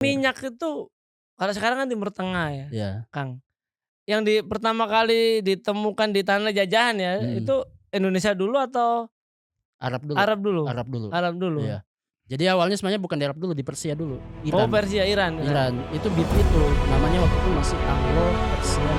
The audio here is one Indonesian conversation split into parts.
Minyak itu kalau sekarang kan Timur Tengah ya, Iya. Kang. Yang pertama kali ditemukan di tanah jajahan ya, Mhm. itu Indonesia dulu atau Arab dulu Arab dulu? Arab dulu. Arab dulu. Iya. Jadi awalnya sebenarnya bukan di Arab dulu, di Persia dulu, Oh, Iran. Persia, Iran. Iran. Itu BIP itu, namanya waktu itu masih Anglo-Persian.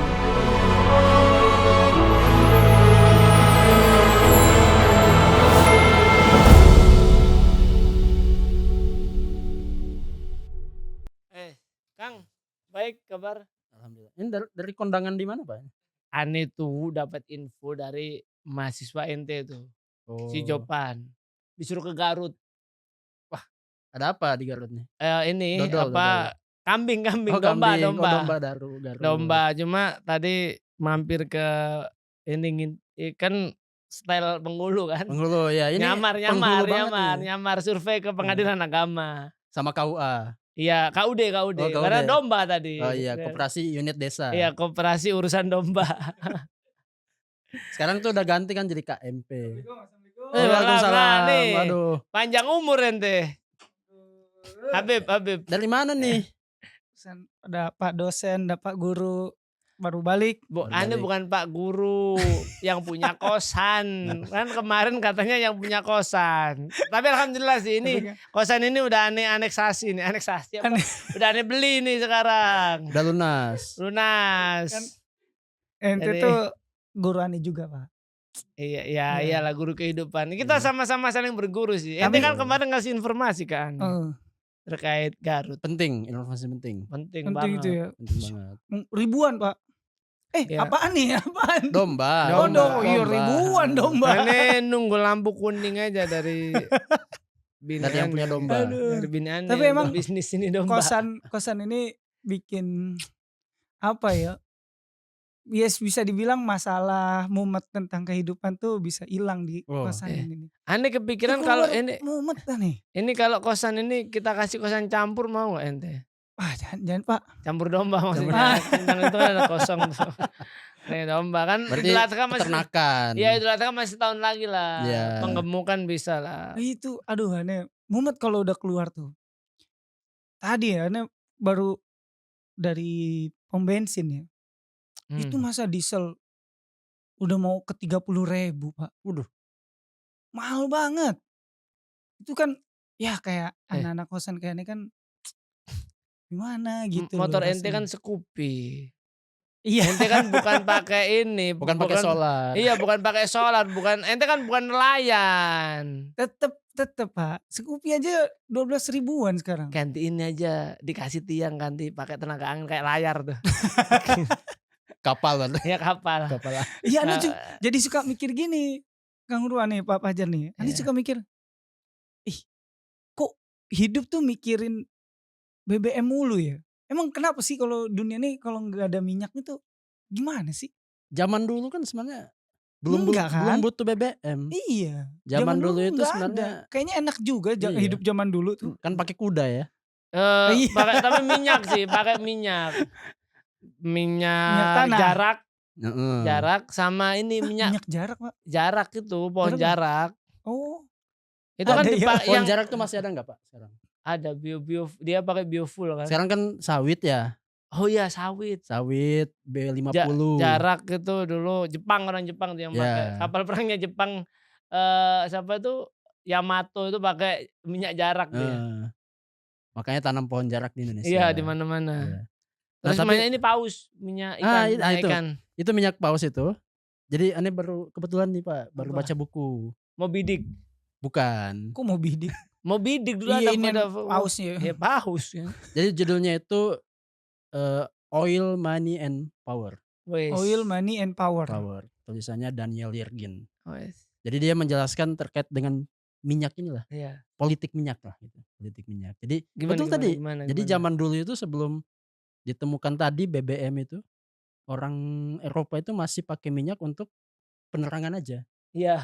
Kang, baik kabar? Alhamdulillah. Ini dari kondangan di mana, Pak? Ane tuh dapat info dari mahasiswa ente tuh, si Oh. Jopan, disuruh ke Garut. Wah, ada apa di Garut nih? Ini Dodol. kambing, Oh, domba, kambing. Oh, domba. domba Garut. Domba, cuma tadi mampir ke ini kan style Bengkulu kan. Penghulu ya, ini penghulu banget nih. Nyamar survei ke pengadilan agama. Sama KUA. Iya, KUD, Oh, karena KUD. domba tadi. Oh iya, koperasi unit desa. Iya, koperasi urusan domba. Sekarang tuh udah ganti kan jadi KMP. Waalaikumsalam. Nih, Waduh. panjang umur ente. Habib. Dari mana nih? Ada Pak dosen, ada Pak guru, baru balik. Ane bukan Pak guru yang punya kosan. Kan kemarin katanya yang punya kosan. Tapi alhamdulillah sih ini kosan ini udah ane aneksasi nih. Aneksasi apa? Udah ane beli nih sekarang. Udah lunas. Kan, ente tuh guru ane juga, Pak. Iya, iyalah guru kehidupan. Kita sama-sama saling berguru sih. Ente kan kemarin ngasih informasi kan terkait Garut. Penting, informasi penting. Penting itu ya. Penting banget. Ribuan, Pak. Apaan nih? Apaan? Domba. Iya, ribuan domba. Ane nunggu lampu kuning aja dari bini dari yang punya domba. Dari bini ane. Tapi emang bisnis ini domba. Kosan ini bikin apa ya? Yes, bisa dibilang masalah mumet tentang kehidupan tuh bisa hilang di kosan ini. Ane kepikiran kalau ini mumet nih. Ini kalau kosan ini kita kasih kosan campur mau nggak ente? Wah, jangan Pak. Campur domba maksudnya. Tentang itu ada kosong tuh. Nih domba kan. Berarti peternakan. Iya, Idul Adha masih tahun lagi lah. Ya. Penggemukan bisa lah. Itu aduh aneh. Mumet kalau udah keluar tuh. Tadi ya aneh baru dari pom bensin ya. Itu masa diesel udah mau ke 30.000, Pak. Waduh. Mahal banget. Itu kan ya kayak anak-anak kosan kayak ini kan gimana gitu. Motor ente kan Scoopy. Iya. Ente kan bukan pakai ini, bukan pakai solar. Iya, bukan pakai solar, ente kan bukan nelayan. Tetep Pak. Scoopy aja 12 ribuan sekarang. Ganti ini aja, dikasih tiang ganti pakai tenaga angin kayak layar tuh. Kapal kan? Iya, kapal. Iya, jadi suka mikir gini, Kang Ruan nih, Pak Fajar nih. Ane suka mikir, kok hidup tuh mikirin BBM mulu ya? Emang kenapa sih kalau dunia ini kalau nggak ada minyak itu gimana sih? Zaman dulu kan sebenarnya belum butuh BBM. Iya. Zaman dulu itu sebenarnya kayaknya enak juga hidup zaman dulu tuh. Kan pakai kuda ya? Tapi minyak sih, pakai minyak tanah. Jarak sama ini minyak jarak, Pak. Jarak itu pohon jarak. Oh. Itu kan pohon jarak tuh masih ada nggak, Pak, sekarang? Ada dia pakai biofuel kan. Sekarang kan sawit ya. Oh iya, sawit B50. Jarak itu dulu orang Jepang tuh yang pakai kapal perangnya Jepang, siapa itu Yamato itu pakai minyak jarak dia. Makanya tanam pohon jarak di Indonesia. Iya, di mana-mana. Terus namanya ini paus, minyak ikan. Itu minyak paus itu. Jadi aneh kebetulan nih, Pak, baru baca buku. Moby Dick. Bukan. Kok Moby Dick? Moby Dick dulu ada pausnya. Ya, paus ya. Jadi judulnya itu Oil, Money and Power. Oil, Money and Power. Tulisannya Daniel Yergin. Jadi dia menjelaskan terkait dengan minyak inilah. Iya. Politik minyak lah gitu. Politik minyak. Jadi gimana? Jadi zaman dulu itu sebelum ditemukan tadi BBM itu, orang Eropa itu masih pakai minyak untuk penerangan aja. Iya.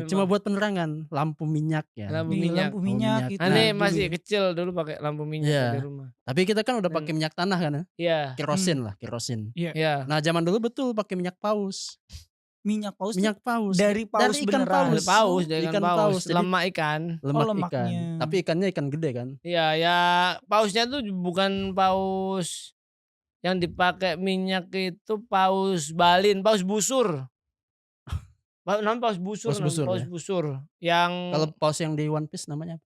Cuma buat penerangan, lampu minyak ya. Lampu minyak itu. Aneh masih kecil dulu pakai lampu minyak di rumah. Tapi kita kan udah pakai minyak tanah kan ya? Iya. Kerosin. Iya. Nah, zaman dulu betul pakai minyak paus. minyak paus tuh Minyak paus. dari paus ikan beneran. paus. Dari Ikan ikan paus, paus, jadi lemak ikan. Lemak ikan. lemaknya. Tapi ikannya ikan gede kan? Iya, ya pausnya tuh bukan paus yang dipakai minyak itu paus balin, paus busur. Namanya paus busur, Paus busur paus ya? busur. Yang Kalau paus yang di One Piece namanya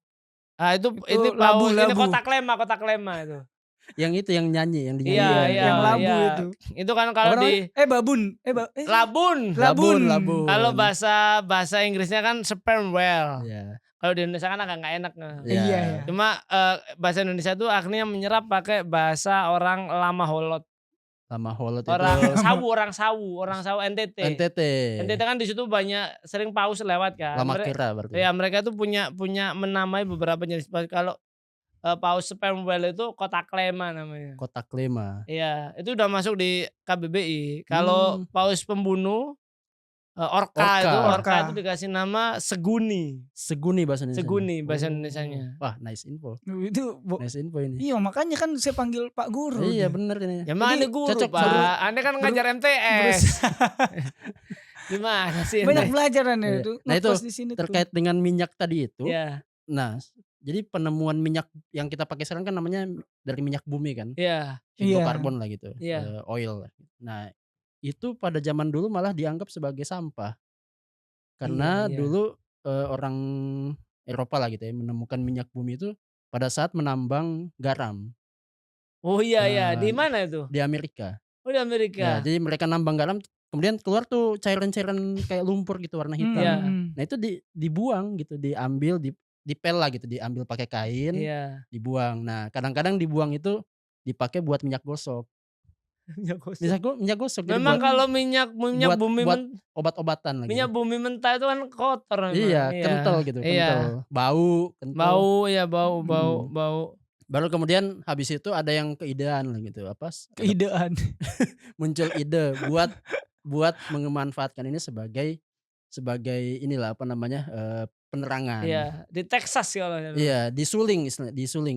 apa? itu Itu ini paus ini labu-labu. kotak lema itu. Yang itu yang nyanyi, yang dinyanyi. Iya, Iya, iya, yang labu iya. itu. Itu kan kalau Apa di Babun. labun. Labun. Kalau bahasa Inggrisnya kan sperm whale. Iya. Kalau di Indonesia kan agak nggak enak. Iya, iya. Cuma bahasa Indonesia tuh akhirnya menyerap pakai bahasa orang Lama Holot. Lama Holot itu Orang sawu NTT. NTT. NTT kan di situ banyak sering paus lewat kan. Lama kira berarti. Ya mereka tuh punya menamai beberapa jenis paus. Kalau paus sperm whale itu kotak lema namanya. Kotak lema. Iya, itu udah masuk di KBBI. Kalau paus pembunuh orca itu dikasih nama seguni. Seguni bahasa Indonesia. Seguni bahasa Indonesianya. Wah, nice info. Nice info ini. Iya, makanya kan saya panggil Pak Guru. Iya bener ini. Ya mana guru, cocok, Pak. Anda kan ngajar MTS. Gimana sih? Banyak pelajaran ya Iya. itu. Nah, itu ngekos di sini Terkait dengan minyak tadi itu. Iya, Nah, jadi penemuan minyak yang kita pakai sekarang kan namanya dari minyak bumi kan. iya. Hidrokarbon lah gitu. Iya. Oil lah. Nah, itu pada zaman dulu malah dianggap sebagai sampah. Karena Iya. dulu orang Eropa lah gitu ya menemukan minyak bumi itu pada saat menambang garam Oh iya, iya. Di mana itu? di Amerika. Oh di Ya, Amerika. jadi mereka nambang garam kemudian keluar tuh cairan-cairan kayak lumpur gitu warna hitam. Iya. Nah, itu dibuang gitu, diambil dipel lah gitu, diambil pakai kain, Iya. dibuang. Nah, kadang-kadang dibuang itu dipakai buat minyak gosok. Minyak gosok. Jadi Memang buat kalau minyak buat- bumi buat obat-obatan lagi. minyak bumi mentah itu kan kotor memang. Iya, kental gitu, Iya. kental. Bau, kental. Bau ya, bau. Baru kemudian habis itu ada yang keidean lah gitu, apa? Keidean. Muncul ide buat memanfaatkan ini sebagai inilah apa namanya? Penerangan. Iya, di Texas kalau Iya, disuling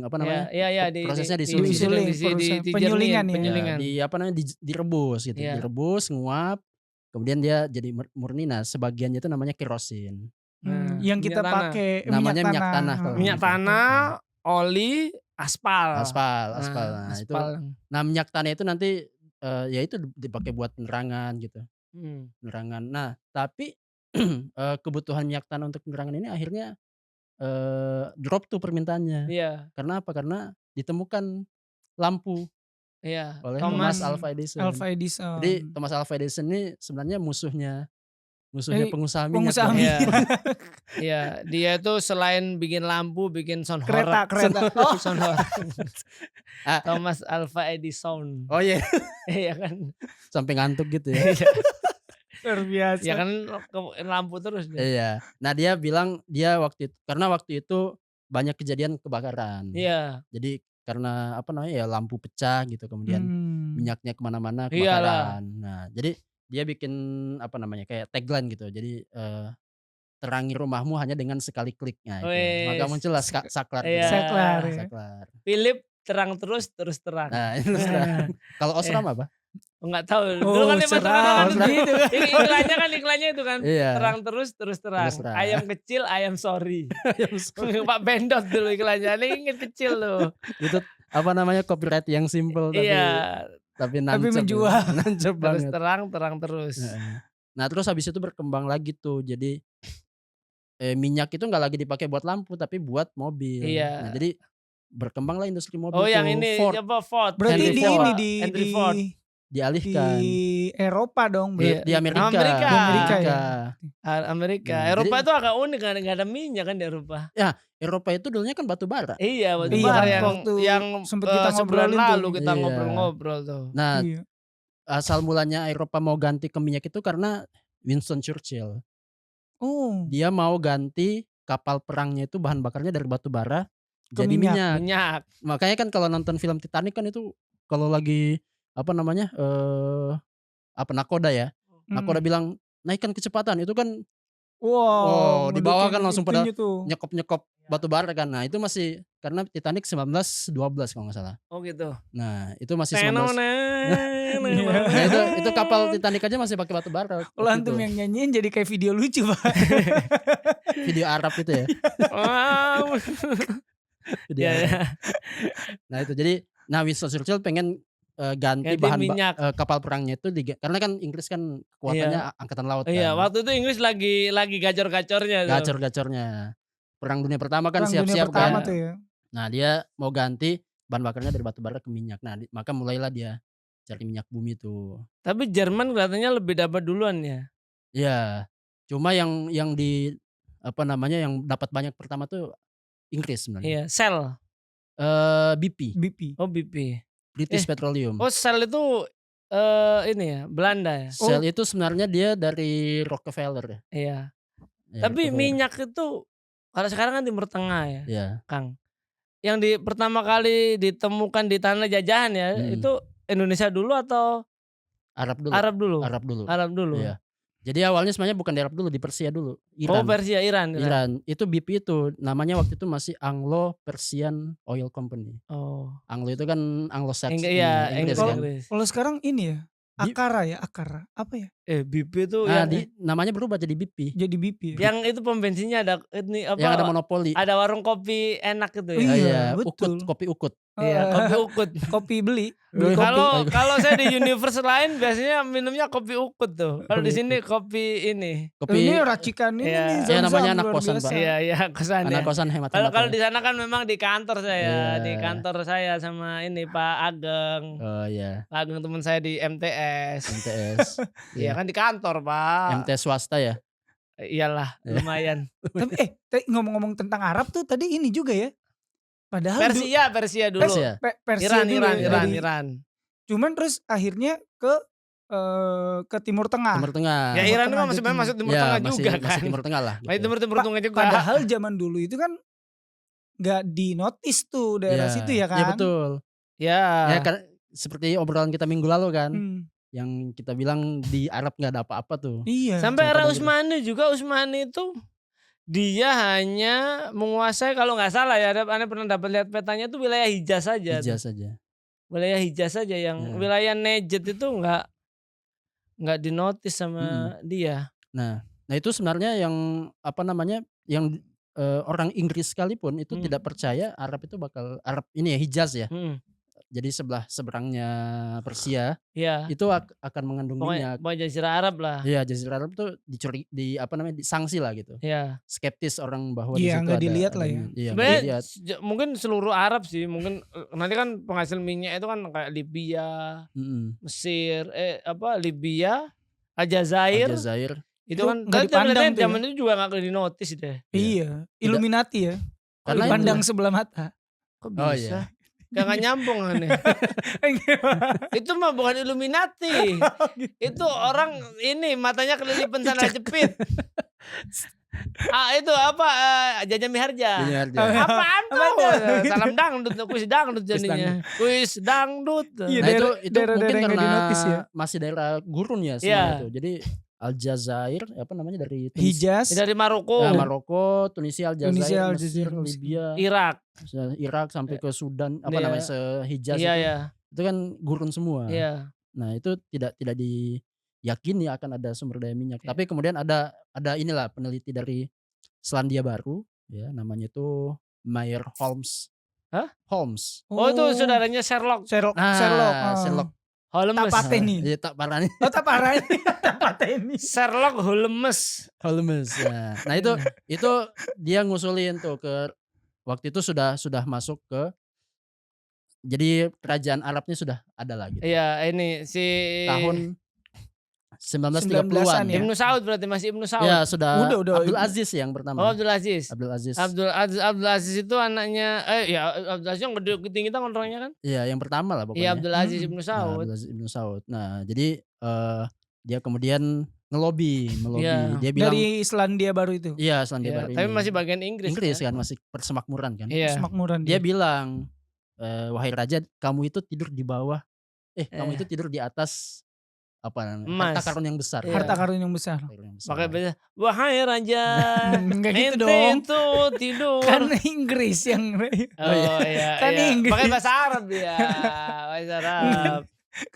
apa namanya? Iya, prosesnya di disuling. Penyulingan ya. penyulingan. Di apa namanya? Direbus gitu, Iya. direbus, nguap, kemudian dia jadi murni. Nah, sebagiannya itu namanya kerosin. Nah, Yang kita minyak tanah. pakai Namanya minyak tanah kalau Minyak tanah, oli, aspal. Aspal. Nah, itu. aspal. Nah, minyak tanah itu nanti ya itu dipakai buat penerangan gitu. Hmm. Penerangan. Nah, tapi kebutuhan minyak tanah untuk penerangan ini akhirnya drop tuh permintaannya. Iya, Karena apa? Karena ditemukan lampu iya. oleh Thomas Thomas Alva Edison. Alva Edison. Jadi Thomas Alva Edison ini sebenarnya musuhnya pengusaha minyak. pengusaha Bang. Iya. Iya, dia itu selain bikin lampu, bikin sound kereta. horror. Sound horror. Ah. Thomas Alva Edison. Oh iya, Iya kan. sampai ngantuk gitu ya. Luar biasa. Ya kan lampu terus dia. Iya. Nah, dia bilang karena waktu itu banyak kejadian kebakaran. Iya. Jadi karena apa namanya ya lampu pecah gitu kemudian minyaknya kemana-mana kebakaran. Iyalah. Nah, jadi dia bikin apa namanya kayak tagline gitu. Jadi terangi rumahmu hanya dengan sekali klik. Nah, itu. Maka Wes. muncullah saklar. Iya. gitu. Saklar ya. Saklar. Philip terang terus terang. Nah, itu terang. Kalau Osram apa? Enggak tahu. Oh, Dulu kan dia seram. kan Seram. gitu. Iklannya itu kan. Iya. Terang terus terang. Terus terang. Ayam kecil, ayam sorry. Pak Bendot dulu iklannya. Ini inget kecil loh. Itu apa namanya copyright yang simple Iya. tapi nancep. menjual. Nancep Terus banget. terang terus. Nah, terus habis itu berkembang lagi tuh. Jadi minyak itu nggak lagi dipakai buat lampu tapi buat mobil. Iya. Nah, jadi berkembanglah industri mobil. Oh, tuh. yang ini Ford apa Ford? Berarti Henry di Ford. ini Henry Ford. dialihkan di Eropa dong. Iya. di Amerika. Amerika. Di Amerika. ya. Amerika. Nah, Eropa jadi- itu agak unik kan, nggak ada minyak kan di Eropa. Eropa itu dulunya kan batu bara. Iya, waktu Iya, bara waktu yang sempet kita sebulan ngobrolin tuh. lalu kita Iya. ngobrol-ngobrol tuh. Nah, Iya. asal mulanya Eropa mau ganti ke minyak itu karena Winston Churchill. Oh, Dia mau ganti kapal perangnya itu bahan bakarnya dari batu bara Ke jadi minyak. minyak. Minyak. Makanya kan kalau nonton film Titanic kan itu kalau lagi apa namanya nakoda ya. Nakoda bilang naikkan kecepatan itu kan Wow, di bawah kan ngeledekin langsung pada itunya tuh. nyekop-nyekop batu bara kan. Nah, itu masih karena Titanic 1912 kalau nggak salah. Oh gitu. Nah, itu masih 19. Iya. Nah, itu kapal Titanic aja masih pakai batu bara Kalau waktu antum itu. yang nyanyiin jadi kayak video lucu, Pak. Video Arab itu ya. Wow. Video Ya, Arab. ya. Nah, itu jadi Winston Churchill pengen ganti Ganti bahan minyak. kapal perangnya itu karena kan Inggris kan kekuatannya angkatan laut Iya, kan. waktu itu Inggris lagi gacor-gacornya tuh. Gacor-gacornya. Perang Dunia Pertama kan Perang Dunia siap-siap Pertama kan. tuh ya. Nah, dia mau ganti bahan bakarnya dari batu bara ke minyak. Nah, maka mulailah dia cari minyak bumi tuh. Tapi Jerman kelihatannya lebih dapat duluan ya. Iya. Cuma yang yang dapat banyak pertama tuh Inggris sebenarnya. Iya, Shell. BP. Oh, BP. British Petroleum. Oh, Shell itu ini ya, Belanda ya. Shell itu sebenarnya dia dari Rockefeller ya. Iya. Ya, Tapi Rockefeller. minyak itu kalau sekarang kan Timur Tengah ya, Iya. Kang. Yang pertama kali ditemukan di tanah jajahan ya, itu Indonesia dulu atau Arab dulu. Arab dulu? Arab dulu. Arab dulu. Iya. Jadi awalnya sebenarnya bukan di Arab dulu, di Persia dulu. Oh, Iran. Persia, Iran. Itu BP itu namanya waktu itu masih Anglo-Persian Oil Company. Oh. Anglo itu kan Anglo-Saxon. Iya, Inggris kan. Kalau sekarang ini ya, Akara. Apa ya? BP itu Nah, yang namanya berubah jadi BP. Jadi BP ya. yang itu pom bensinnya ada ini apa? Yang ada monopoli. Ada warung kopi enak gitu Oh, ya. iya, Ukut, betul. kopi Ukut. Iya, kopi Ukut. Kopi beli kopi. Kalau saya di universe lain biasanya minumnya kopi Ukut tuh. Kalau di sini kopi ini. Ini racikan ini Iya. nih, Ya, namanya zam-zam anak luar kosan, biasa. Pak. Iya, iya, kosan ya. Anak kosan hemat. Kalau di sana kan memang di kantor saya, Iya. di kantor saya sama ini Pak Ageng. Oh iya. Pak Ageng teman saya di MTS. MTS. Iya kan di kantor, Pak. MTS swasta ya. Iyalah, lumayan. Tapi ngomong-ngomong tentang Arab tuh tadi ini juga ya. Padahal Persia dulu. Persia dulu ya, Iran. Cuman terus akhirnya ke Timur Tengah. Timur Tengah. Ya Iran itu Tengah masuk Timur Ya, Tengah masih- juga masih kan. Timur Tengah lah. Masih gitu. Timur Tengah juga. Padahal zaman dulu itu kan nggak dinotis tuh daerah Iya. situ ya kan. Iya betul. Ya. Ya kan seperti obrolan kita minggu lalu kan. Hmm. Yang kita bilang di Arab nggak ada apa-apa tuh. Iya. Sampai Contoh era dulu. Utsmani juga, Utsmani itu dia hanya menguasai kalau nggak salah ya, Anda pernah dapat lihat petanya itu wilayah Hijaz saja. Hijaz saja. Wilayah Hijaz saja yang Ya. wilayah Najd itu nggak dinotis sama dia. Nah itu sebenarnya yang yang orang Inggris sekalipun itu tidak percaya Arab itu bakal ini ya Hijaz ya. Jadi seberangnya Persia Iya. itu akan mengandung minyak. Pokoknya Jazirah Arab lah. Iya, Jazirah Arab tuh disanksi lah gitu. Iya. Skeptis orang bahwa di Iya, situ nggak ada dilihat lah ya. minyak. Iya, nggak Sebenarnya dilihat. mungkin seluruh Arab sih, mungkin nanti kan penghasil minyak itu kan kayak Libya, Mesir, Libya, Aljazair. Itu kan nggak dipandang tuh zaman itu juga nggak dinotis deh. Iya, Illuminati ya. Karena Pandang sebelah mata. Kok Oh, bisa? iya. Gak nyambung aneh. Itu mah bukan Illuminati. Itu orang ini matanya kelilipan sana jepit. Itu apa Jaja Miharja. Apaan tuh? Salam dangdut, kuis dangdut jadinya. Kuis dangdut. Iya, Nah itu daerah-daerah mungkin yang nggak karena dinotis ya. masih daerah gurun ya semua itu. Jadi Aljazair dari Hijaz, dari Maroko. Maroko, Tunisia, Aljazair, Mesir, Mesir, Libya, Irak sampai ke Sudan se-Hijaz Iya. itu kan gurun semua. Iya. Nah itu tidak diyakini akan ada sumber daya minyak. Tapi kemudian ada inilah peneliti dari Selandia Baru ya namanya itu Meyer Holmes. Hah? Holmes. Oh itu saudaranya Sherlock. Sherlock. Holmes. Tapateni. Iya tak parani. Oh, Tapateni. Tapateni. Sherlock Holmes. Ya. Nah itu dia ngusulin tuh ke waktu itu sudah masuk ke jadi kerajaan Arabnya sudah ada lagi. Iya ini si Tahun 1930-an ya. Ibnu Saud berarti masih Ibnu Saud. Ya sudah. Udah. Abdul Aziz yang pertama. Oh Abdul Aziz. Abdul Aziz itu anaknya Abdul Aziz yang gede tinggi kan orangnya kan? Iya yang pertama lah pokoknya. Iya Abdul Aziz Ibnu Saud. Abdul Aziz Ibnu Saud. Nah jadi dia kemudian ngelobi. Iya. Dia bilang dari Selandia Baru itu. Iya Selandia Baru. Tapi masih bagian Inggris kan masih persemakmuran kan. Iya. Semakmuran Dia bilang wahai raja kamu itu tidur di bawah kamu itu tidur di atas apa namanya? Emas. Harta karun yang besar. Iya. Harta karun yang besar. Harta karun yang besar. Makanya biasa, wahai raja, Enggak gitu ente dong. itu tidur. Kan Inggris yang Oh iya, Kan iya. Inggris. Pakai bahasa Arab dia. Bahasa Arab.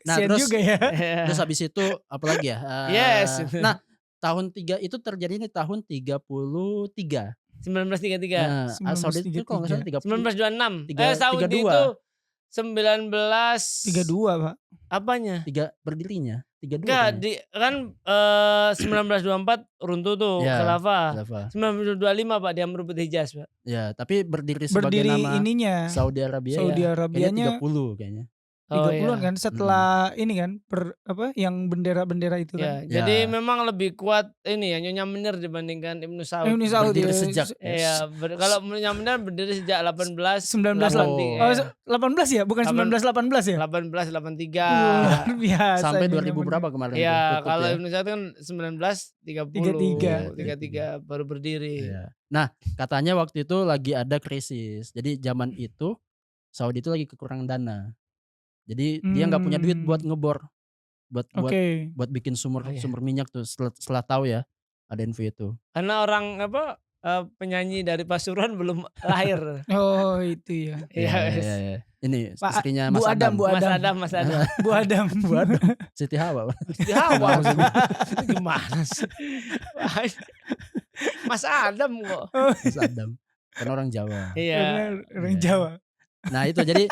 Nah, kesian terus juga ya. terus habis itu apa lagi ya? Yes. Nah, tahun 3 itu terjadi di tahun 33. 1933. Nah, Saudi itu kalau nggak salah 30. 1926. Tiga- Saudi 32. itu 19 32 Pak. apanya? 3 berdirinya. 32 Enggak, kayaknya. kan 1924 runtuh tuh Ya, khilafah. Khilafah. 1925 Pak dia merebut Hijaz, Pak. Ya, tapi berdiri sebagai Berdiri nama ininya. Saudi Arabia. Saudi ya. Arabianya Kayaknya 30 kayaknya. 30-an iya. kan setelah ini kan yang bendera-bendera itu Ya, kan. jadi Ya. memang lebih kuat ini ya Nyonya Menir dibandingkan Ibnu Saud. Ibnu Saud Berdiri ya. sejak Iya, kalau Nyonya Menir berdiri sejak 19 Oh. 18 ya, bukan 1918 ya? 1883. Luar biasa. sampai Nyonya 2000 Menir. berapa kemarin? tuh? Iya, Puput kalau ya. Ibnu Saud kan 1930. 33. 33 baru berdiri. Iya. Nah, katanya waktu itu lagi ada krisis. Jadi zaman itu Saudi itu lagi kekurangan dana. Jadi dia nggak punya duit buat ngebor, buat Oke. buat bikin sumur Oh, iya. sumber minyak tuh. Setelah tahu ya ada info itu. Karena orang penyanyi dari Pasuruan belum lahir. Oh, itu ya. Iya, wes. iya. Ini Pak, istrinya Bu Mas Adam, Adam. Bu Adam. Mas Adam. Bu Adam. Bu Adam. Siti Hawa. Di Hawa. Gimana sih? Mas Adam kok. Mas Adam. Kan orang Jawa. Iya. Benar, orang Iya. Jawa. Nah, itu jadi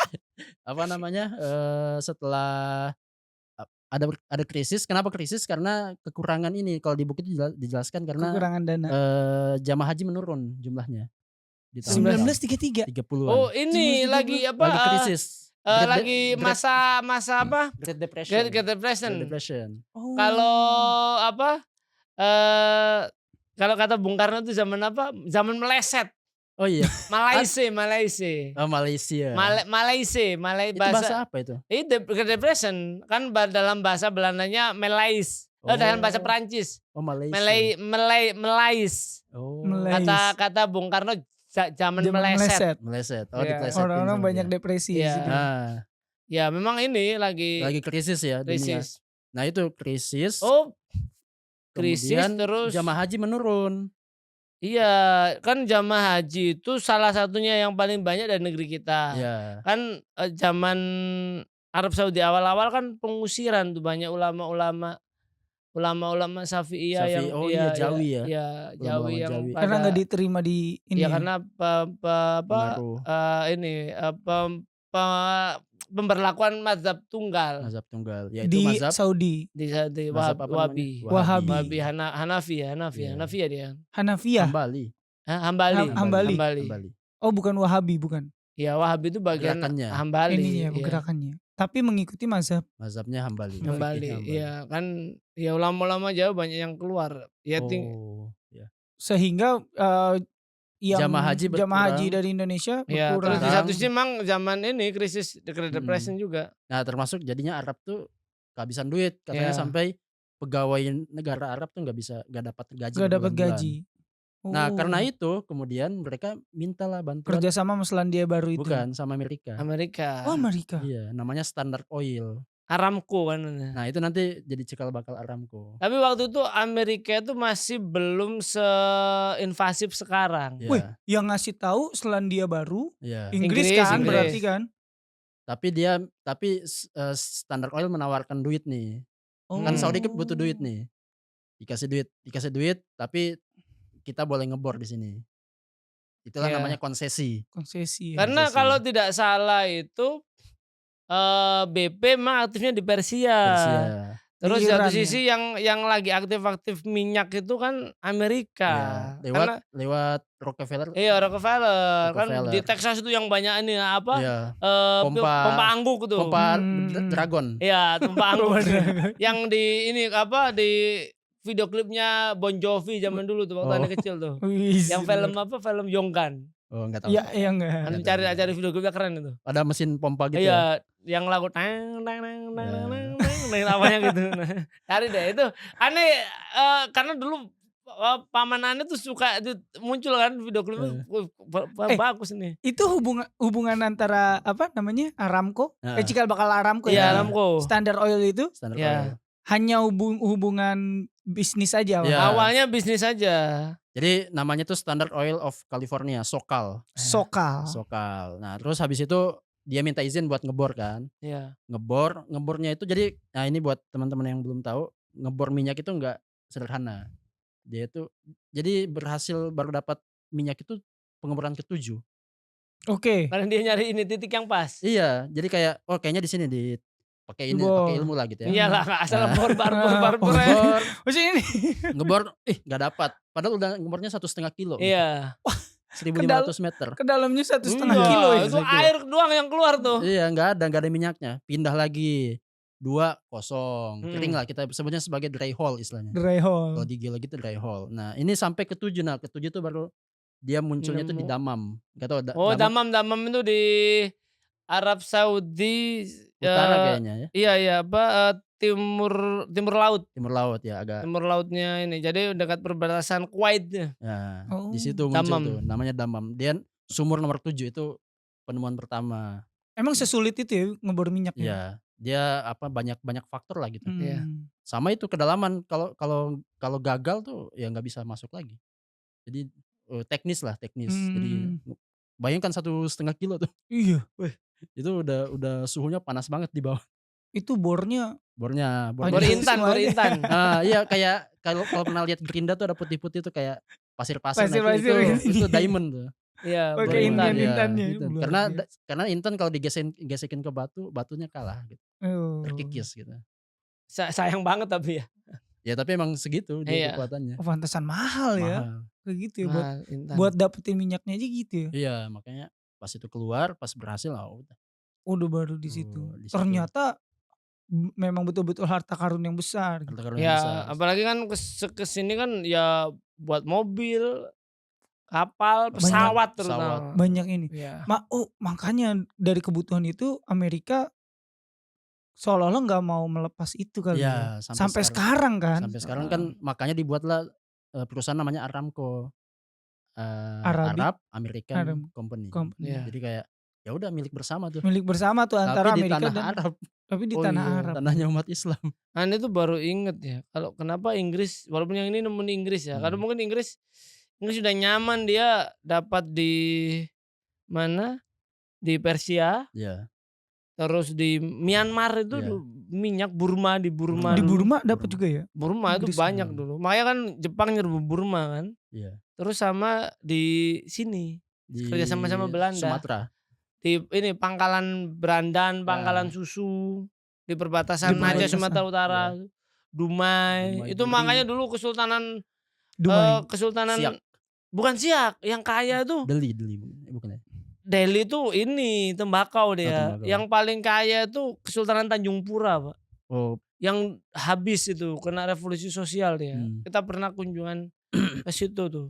apa namanya? Setelah ada krisis. Kenapa krisis? Karena kekurangan ini. Kalau di buku itu dijelaskan karena Kekurangan dana. jamaah haji menurun jumlahnya. Di tahun 1933. 30-an. Oh, ini 1930. lagi apa? lagi krisis. Lagi masa apa? Great Depression. Great Depression. Great Depression. Oh. Kalau apa? Kalau kata Bung Karno itu zaman apa? Zaman meleset. Oh iya. Malaysia. Oh, Malaysia. Malaysia. Itu bahasa apa itu? Itu Great Depression kan dalam bahasa Belandanya Melais. Dalam bahasa Perancis. Oh, Malaysia. Melais. Oh. Melay. Kata Bung Karno zaman meleset. Meleset. Oh, Iya. dipelesetin Orang-orang sama banyak dia. depresi di Iya. situ. Nah, Ya memang ini lagi krisis ya dunia. krisis. Nah, itu krisis. Oh, krisis Kemudian terus. jamaah haji menurun. Iya, kan jamaah haji itu salah satunya yang paling banyak dari negeri kita. Ya. Kan zaman Arab Saudi awal-awal kan pengusiran tuh banyak ulama-ulama Syafi'iyah yang Oh iya, Jawi ya. Iya, Jawi Ulama-ulama yang Jawi. Karena nggak diterima di ini. ya ya. karena Pengaruh pemberlakuan mazhab tunggal mazhab tunggal, yaitu di mazhab Saudi. di mazhab apa Wahabi. namanya? Wahabi. Hanafi ya Iya. Hanafi ya dia. Hanafiyah. Hambali. Hambali. Hambali. Hambali. Oh, bukan Wahabi, bukan. Ya Wahabi itu bagian Gerakannya. Hambali. Ininya iya. gerakannya. Tapi mengikuti mazhab. Mazhabnya Hambali. Hambali. Fikihnya Iya kan ya ulama-ulama Jawa banyak yang keluar. Ya Oh, ya. Sehingga yang Jamaah haji berkurang. dari Indonesia ya terus berkurang. di satu sisi memang zaman ini krisis Great Depression juga. Nah, termasuk jadinya Arab tuh kehabisan duit, katanya Iya. sampai pegawai negara Arab tuh nggak dapat gaji. Gak dapat berbulan-bulan. gaji. Nah, Oh. karena itu kemudian mereka mintalah bantuan. kerjasama sama Selandia Baru itu. Bukan, sama Amerika. Amerika. Oh, Amerika. Iya, namanya Standard Oil. Aramco kan. Nah, itu nanti jadi cikal bakal Aramco. Tapi waktu itu Amerika itu masih belum seinvasif sekarang. Ya, Wih, yang ngasih tahu Selandia Baru, ya. Inggris Inggris, kan Inggris. berarti kan. Tapi Standard Oil menawarkan duit nih. Kan Oh. Saudi butuh duit nih. Dikasih duit, tapi kita boleh ngebor di sini. Itulah Iya. namanya konsesi. Konsesi. Ya. Karena Konsesi. kalau tidak salah itu BP memang aktifnya di Persia. Persia. Terus Di satu Iran, sisi yang lagi aktif minyak itu kan Amerika. Ya, Karena lewat Rockefeller. iya Rockefeller kan Rockefeller. di Texas itu yang banyak ini apa? Iya, Pompa angguk tuh. pompa Hmm. Dragon. Iya, pompa angguk. Dragon. Yang di ini apa di video klipnya Bon Jovi zaman dulu tuh waktu Oh. anak kecil tuh. Wih, Yang film apa? Film Yonggan. Oh, enggak tahu. Iya, iya enggak. Antum cari video klipnya keren itu. Ada mesin pompa gitu ya. Iya, yang lagu tang tang tang tang Ya. tang tang namanya gitu. Nah, cari deh itu. Aneh karena dulu paman aneh tuh suka itu muncul kan video klipnya. Bagus nih. Itu hubungan antara apa namanya? Aramco, Heeh. cikal bakal Aramco Iya, ya. Aramco. Standard Oil itu Standard Iya. Oil. hanya hubungan bisnis aja Ya. Awalnya bisnis aja. Jadi namanya tuh Standard Oil of California, SoCal. Sokal. Nah, terus habis itu dia minta izin buat ngebor kan. Iya. Ngebornya itu jadi, nah ini buat teman-teman yang belum tahu, ngebor minyak itu enggak sederhana. Dia itu jadi berhasil baru dapat minyak itu pengeboran ke-7. Oke. Karena dia nyari ini titik yang pas. Iya, jadi kayak kayaknya di sini pakai ilmu lah gitu ya. Iyalah, nggak asal Nah. bor Ngebor, Maksudnya ini ngebor, nggak dapat. Padahal udah ngebornya 1,5 kilo. Iya. 1.500 meter. ke dalamnya 1,5 Iya, kilo ya. itu air doang yang keluar tuh. Iya, nggak ada minyaknya. Pindah lagi 2-0. Kering lah, kita sebutnya sebagai dry hole istilahnya. Dry Kalau hole. di geologi itu dry hole. Nah, ini sampai ke-7. Nah, ke-7 itu baru dia munculnya tuh di Damam. Gak tahu Damam itu di Arab Saudi Utara kayaknya ya. Iya, timur laut. Timur laut ya, agak. Timur lautnya ini. Jadi dekat perbatasan Kuwaitnya. Ya, Oh. di situ muncul Damam. tuh, namanya Damam. Dia sumur nomor 7 itu penemuan pertama. Emang sesulit itu ya ngebor minyaknya? Iya, dia banyak faktor lah gitu. Iya. Sama itu kedalaman, kalau gagal tuh ya nggak bisa masuk lagi. Jadi teknis. Jadi bayangkan 1,5 kilo tuh. Iya. Itu udah suhunya panas banget di bawah. Itu bornya Bor Aduh, intan. Iya, kayak kalau pernah lihat Gerinda tuh ada putih-putih tuh kayak pasir-pasir. Nah, Pasir-pasir itu diamond tuh. Iya, Oh, bor kayak intan. intan-intannya. Gitu. Luar Karena intan kalau gesekin ke batunya kalah gitu. Oh. Terkikis gitu. Sayang banget tapi ya. Ya tapi emang segitu dia Iya. kekuatannya. Oh, pantesan mahal ya. Mahal. Kayak gitu ya Intan. buat dapetin minyaknya aja gitu ya. Iya, makanya pas itu keluar, pas berhasil udah. Udah baru di situ. Di situ. Ternyata memang betul-betul harta karun yang besar. Harta karun yang Ya, besar. apalagi kan kesini kan ya buat mobil, kapal, pesawat terutama. Banyak ini. Iya. Makanya dari kebutuhan itu Amerika seolah-olah nggak mau melepas itu kali ya. Iya, Sampai sekarang kan. Sampai sekarang kan makanya dibuatlah perusahaan namanya Aramco. Arab American Company. Iya. Jadi kayak ya udah milik bersama tuh. Milik bersama tuh antara Tapi di Amerika tanah dan Arab. tapi di Oh tanah iya. Arab. Tanahnya umat Islam. Anda tuh baru inget ya, kalau kenapa Inggris, walaupun yang ini nemuin Inggris ya, karena mungkin Inggris sudah nyaman dia dapat di mana? Di Persia, Iya. terus di Myanmar itu Iya. minyak Burma di Burma. Di dulu. Burma dapat juga ya. Burma itu Inggris. banyak dulu. Makanya kan Jepang nyerbu Burma kan. Iya. Terus sama di sini Di kerja sama Belanda. Sumatera. Di ini Pangkalan Brandan, Pangkalan Susu, di perbatasan Di aja perbatasan. Sumatera Utara. Dumai. Dumai, Itu Duri. makanya dulu Kesultanan Kesultanan Siak. bukan Siak, yang kaya tuh Deli bukan ya? Delhi tuh ini tembakau dia. Tembakau. Yang paling kaya tuh Kesultanan Tanjung Pura, Pak. Oh, Yang habis itu kena revolusi sosial dia. Hmm. Kita pernah kunjungan ke situ tuh.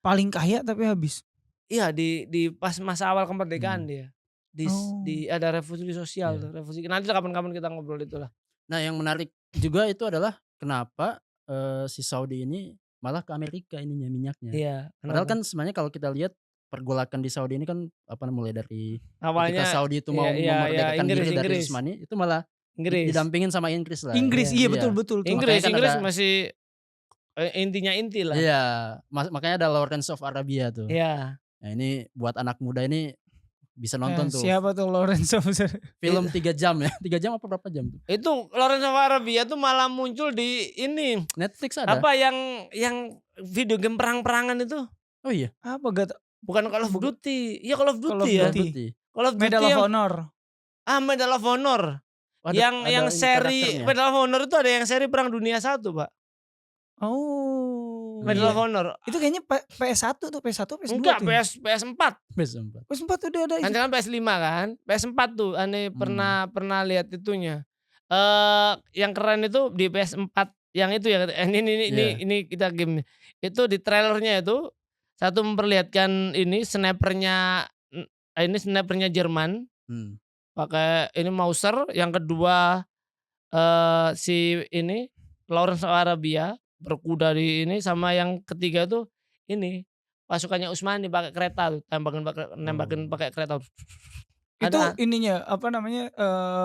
Paling kaya tapi habis. Iya di pas masa awal kemerdekaan dia. Di ada revolusi sosial Iya. tuh, revolusi. Nanti kapan-kapan kita ngobrol itulah. nah yang menarik juga itu adalah kenapa si Saudi ini malah ke Amerika ininya minyaknya. Iya. Padahal kenapa? kan sebenarnya kalau kita lihat pergolakan di Saudi ini kan mulai dari awalnya ketika Saudi itu mau memerdekakan diri dari Utsmani itu malah Inggris. didampingin sama Inggris lah. Inggris iya betul. Inggris Makanya kan Inggris ada- masih intinya inti lah. Iya, makanya ada Lawrence of Arabia tuh. Iya. Nah ini buat anak muda ini bisa nonton tuh Siapa tuh Lorenzo? film 3 jam ya. 3 jam apa berapa jam tuh? Itu Lawrence of Arabia tuh malah muncul di ini Netflix ada. apa yang video game perang-perangan itu. Oh iya. Apa gak? Bukan Call of Duty. Iya Call of Call of Duty ya. Duty. Call of Duty Medal of yang Honor. Medal of Honor. Oh, ada yang ini seri karakternya. Medal of Honor itu ada yang seri Perang Dunia 1, Pak. Oh. Medal of Honor. Itu kayaknya PS1 tuh, PS1 PS2 Enggak, tuh. PS4. PS4. PS4 udah ada. Nanti kan PS5 kan. PS4 tuh aneh pernah lihat itunya. Yang keren itu di PS4 yang itu ya ini kita game. Itu di trailernya itu satu memperlihatkan ini snipernya Jerman. Pakai ini Mauser, yang kedua si ini Lawrence of Arabia berkuda di ini, sama yang ketiga tuh ini pasukannya Utsmani pakai kereta tuh, nembakin pakai kereta. Itu Ada ininya apa namanya?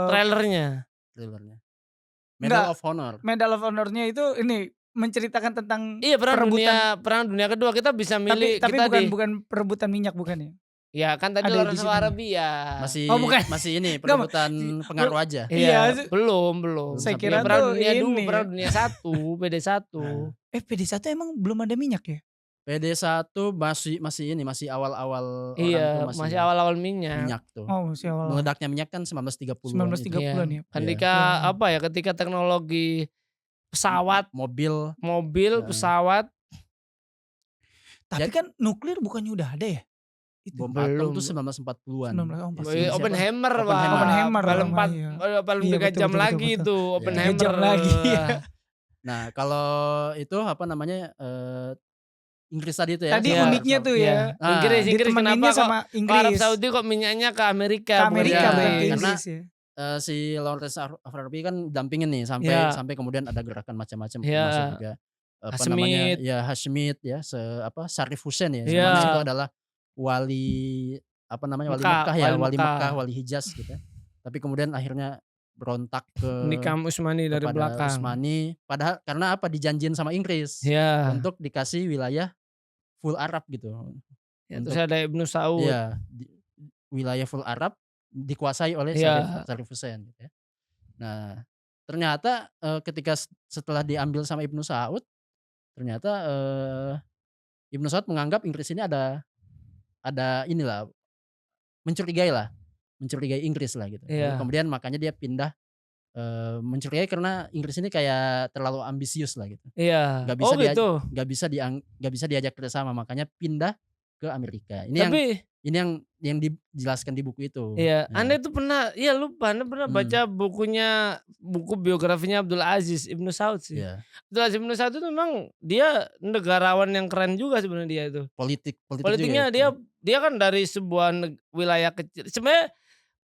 trailernya. Medal of Honor. Medal of Honor-nya itu ini menceritakan tentang Iya perebutan. perang dunia kedua kita bisa milih Tapi kita bukan perebutan minyak bukan ya? ya kan tadi Ada di Lawrence situ. Arabia. Oh, bukan. Masih ini perebutan pengaruh aja. Iya, Iya, belum. saya Tapi kira perang tuh dunia dulu, ini perang ya. dunia 1, PD1. PD1 emang belum ada minyak ya? PD1 masih awal-awal orang Iya, tuh masih awal-awal minyak. minyak tuh. Oh, masih awal. Meledaknya minyak kan 1930-an itu. 1930-an ya. Ketika ketika teknologi pesawat, mobil, pesawat. Tapi kan nuklir bukannya udah ada ya? Itu. bom atom tuh 1940-an. 19, pasti. Oppenheimer, Oppenheimer. paling 3 jam lagi itu Oppenheimer. 3 jam lagi. Nah, kalau itu Inggris tadi itu ya. Tadi uniknya tuh ya. Inggris kenapa kok sama Arab Inggris. Saudi kok minyaknya ke Amerika? Bukan ke karena Inggris ya. si Lawrence Arabia kan dampingin nih sampai kemudian ada gerakan macam-macam termasuk juga Hashemite ya, Syarif Hussein ya. Sebenarnya itu adalah wali Mekah, wali Hijaz gitu. Tapi kemudian akhirnya berontak ke Nikam Utsmani dari belakang. Utsmani, padahal karena dijanjiin sama Inggris untuk dikasih wilayah full Arab gitu. Ya, terus ada Ibnu Saud. Iya, wilayah full Arab dikuasai oleh Syarif Hussein gitu ya. Nah, ternyata ketika setelah diambil sama Ibnu Saud, ternyata Ibnu Saud menganggap Inggris ini ada inilah mencurigai Inggris lah gitu. Kemudian makanya dia pindah mencurigai karena Inggris ini kayak terlalu ambisius lah gitu. Iya. Gak bisa diajak kerjasama, makanya pindah ke Amerika. Ini yang dijelaskan di buku itu. Iya. Anda itu pernah baca buku biografinya Abdul Aziz Ibnu Saud sih. Iya. Abdul Aziz Ibnu Saud itu memang dia negarawan yang keren juga sebenarnya dia itu. Politiknya juga dia kan dari sebuah wilayah kecil. Sebenarnya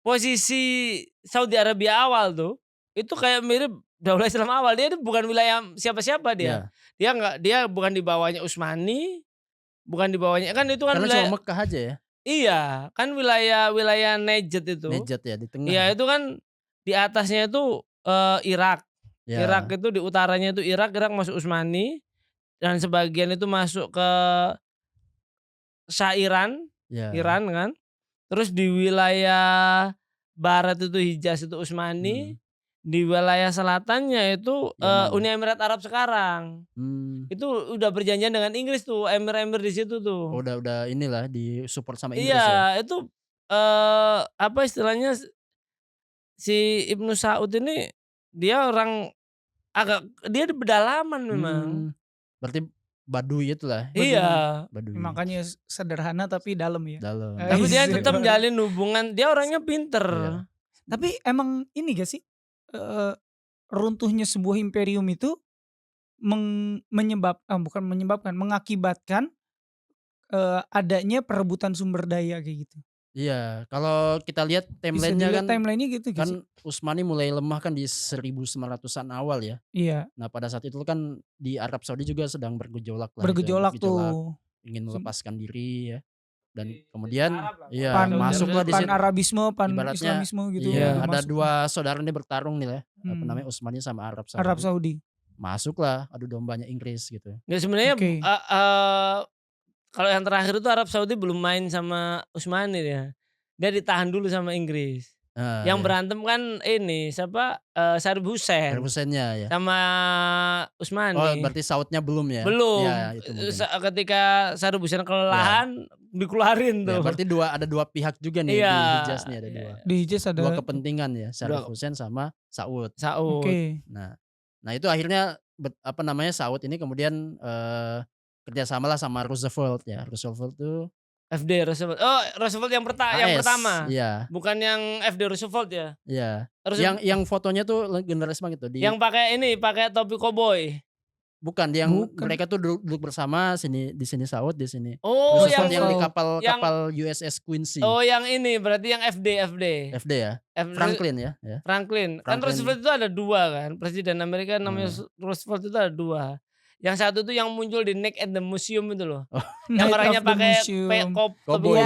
posisi Saudi Arabia awal tuh itu kayak mirip Daulah Islam awal. Dia itu bukan wilayah siapa-siapa dia. Dia bukan di bawahnya Utsmani, bukan di bawahnya kan itu kan karena wilayah cuma Mekah aja ya. Iya, kan wilayah Najd itu. Najd ya di tengah. Iya, itu kan di atasnya itu Irak. Irak itu di utaranya itu Irak masuk Utsmani dan sebagian itu masuk ke Iran kan. Terus di wilayah barat itu Hijaz itu Utsmani, di wilayah selatannya itu Uni Emirat Arab sekarang. Itu udah berjanjian dengan Inggris tuh, emir-emir di situ tuh. Udah inilah disupport sama Inggris ya. Iya, itu apa istilahnya si Ibnu Saud ini dia orang dia di pedalaman memang. Berarti Baduy itulah. Iya. Baduy. Makanya sederhana tapi dalam ya. Dalam. Tapi dia tetap menjalin hubungan, dia orangnya pinter. Tapi emang ini gak sih runtuhnya sebuah imperium itu mengakibatkan adanya perebutan sumber daya kayak gitu. Iya, kalau kita lihat timelinenya gitu kan Utsmani mulai lemah kan di 1900-an awal ya. Iya. Nah pada saat itu kan di Arab Saudi juga sedang bergejolak tuh. Ingin melepaskan diri ya. Dan kemudian masuklah di Pan-Arabisme, Pan-Islamisme gitu. Iya, ada dua saudara ini bertarung nih lah. Namanya Utsmani sama Arab Saudi. Masuklah adu dombanya Inggris gitu. Ya sebenarnya kalau yang terakhir itu Arab Saudi belum main sama Utsmani ya. Dia ditahan dulu sama Inggris. Yang berantem kan ini siapa? Syarif Hussein. Syarif Husseinnya ya. Sama Utsmani. Oh, berarti Saudnya belum ya? Belum. Ya, itu ketika Syarif Hussein kelelahan dikeluarin tuh. Ya, berarti ada dua pihak juga nih di Hijaz nih ada dua. Di Hijaz ada dua kepentingan ya, Syarif Hussein sama Saud. Nah, itu akhirnya Saud ini kemudian kerjasamalah sama Roosevelt ya. Roosevelt tuh Roosevelt. Oh, Roosevelt yang pertama. Iya. Bukan yang FD Roosevelt ya. Iya. Yang fotonya tuh legendaris banget tuh yang pakai topi koboi. Bukan, mereka tuh duduk bersama di sini Saud, di sini. Oh, Roosevelt yang di kapal USS Quincy. Oh, yang ini berarti yang FD ya. Franklin ya. Franklin. Kan Roosevelt itu ada dua kan. Presiden Amerika namanya Roosevelt itu ada dua. Yang satu itu yang muncul di Night at the Museum itu loh. Yang orangnya pakai topi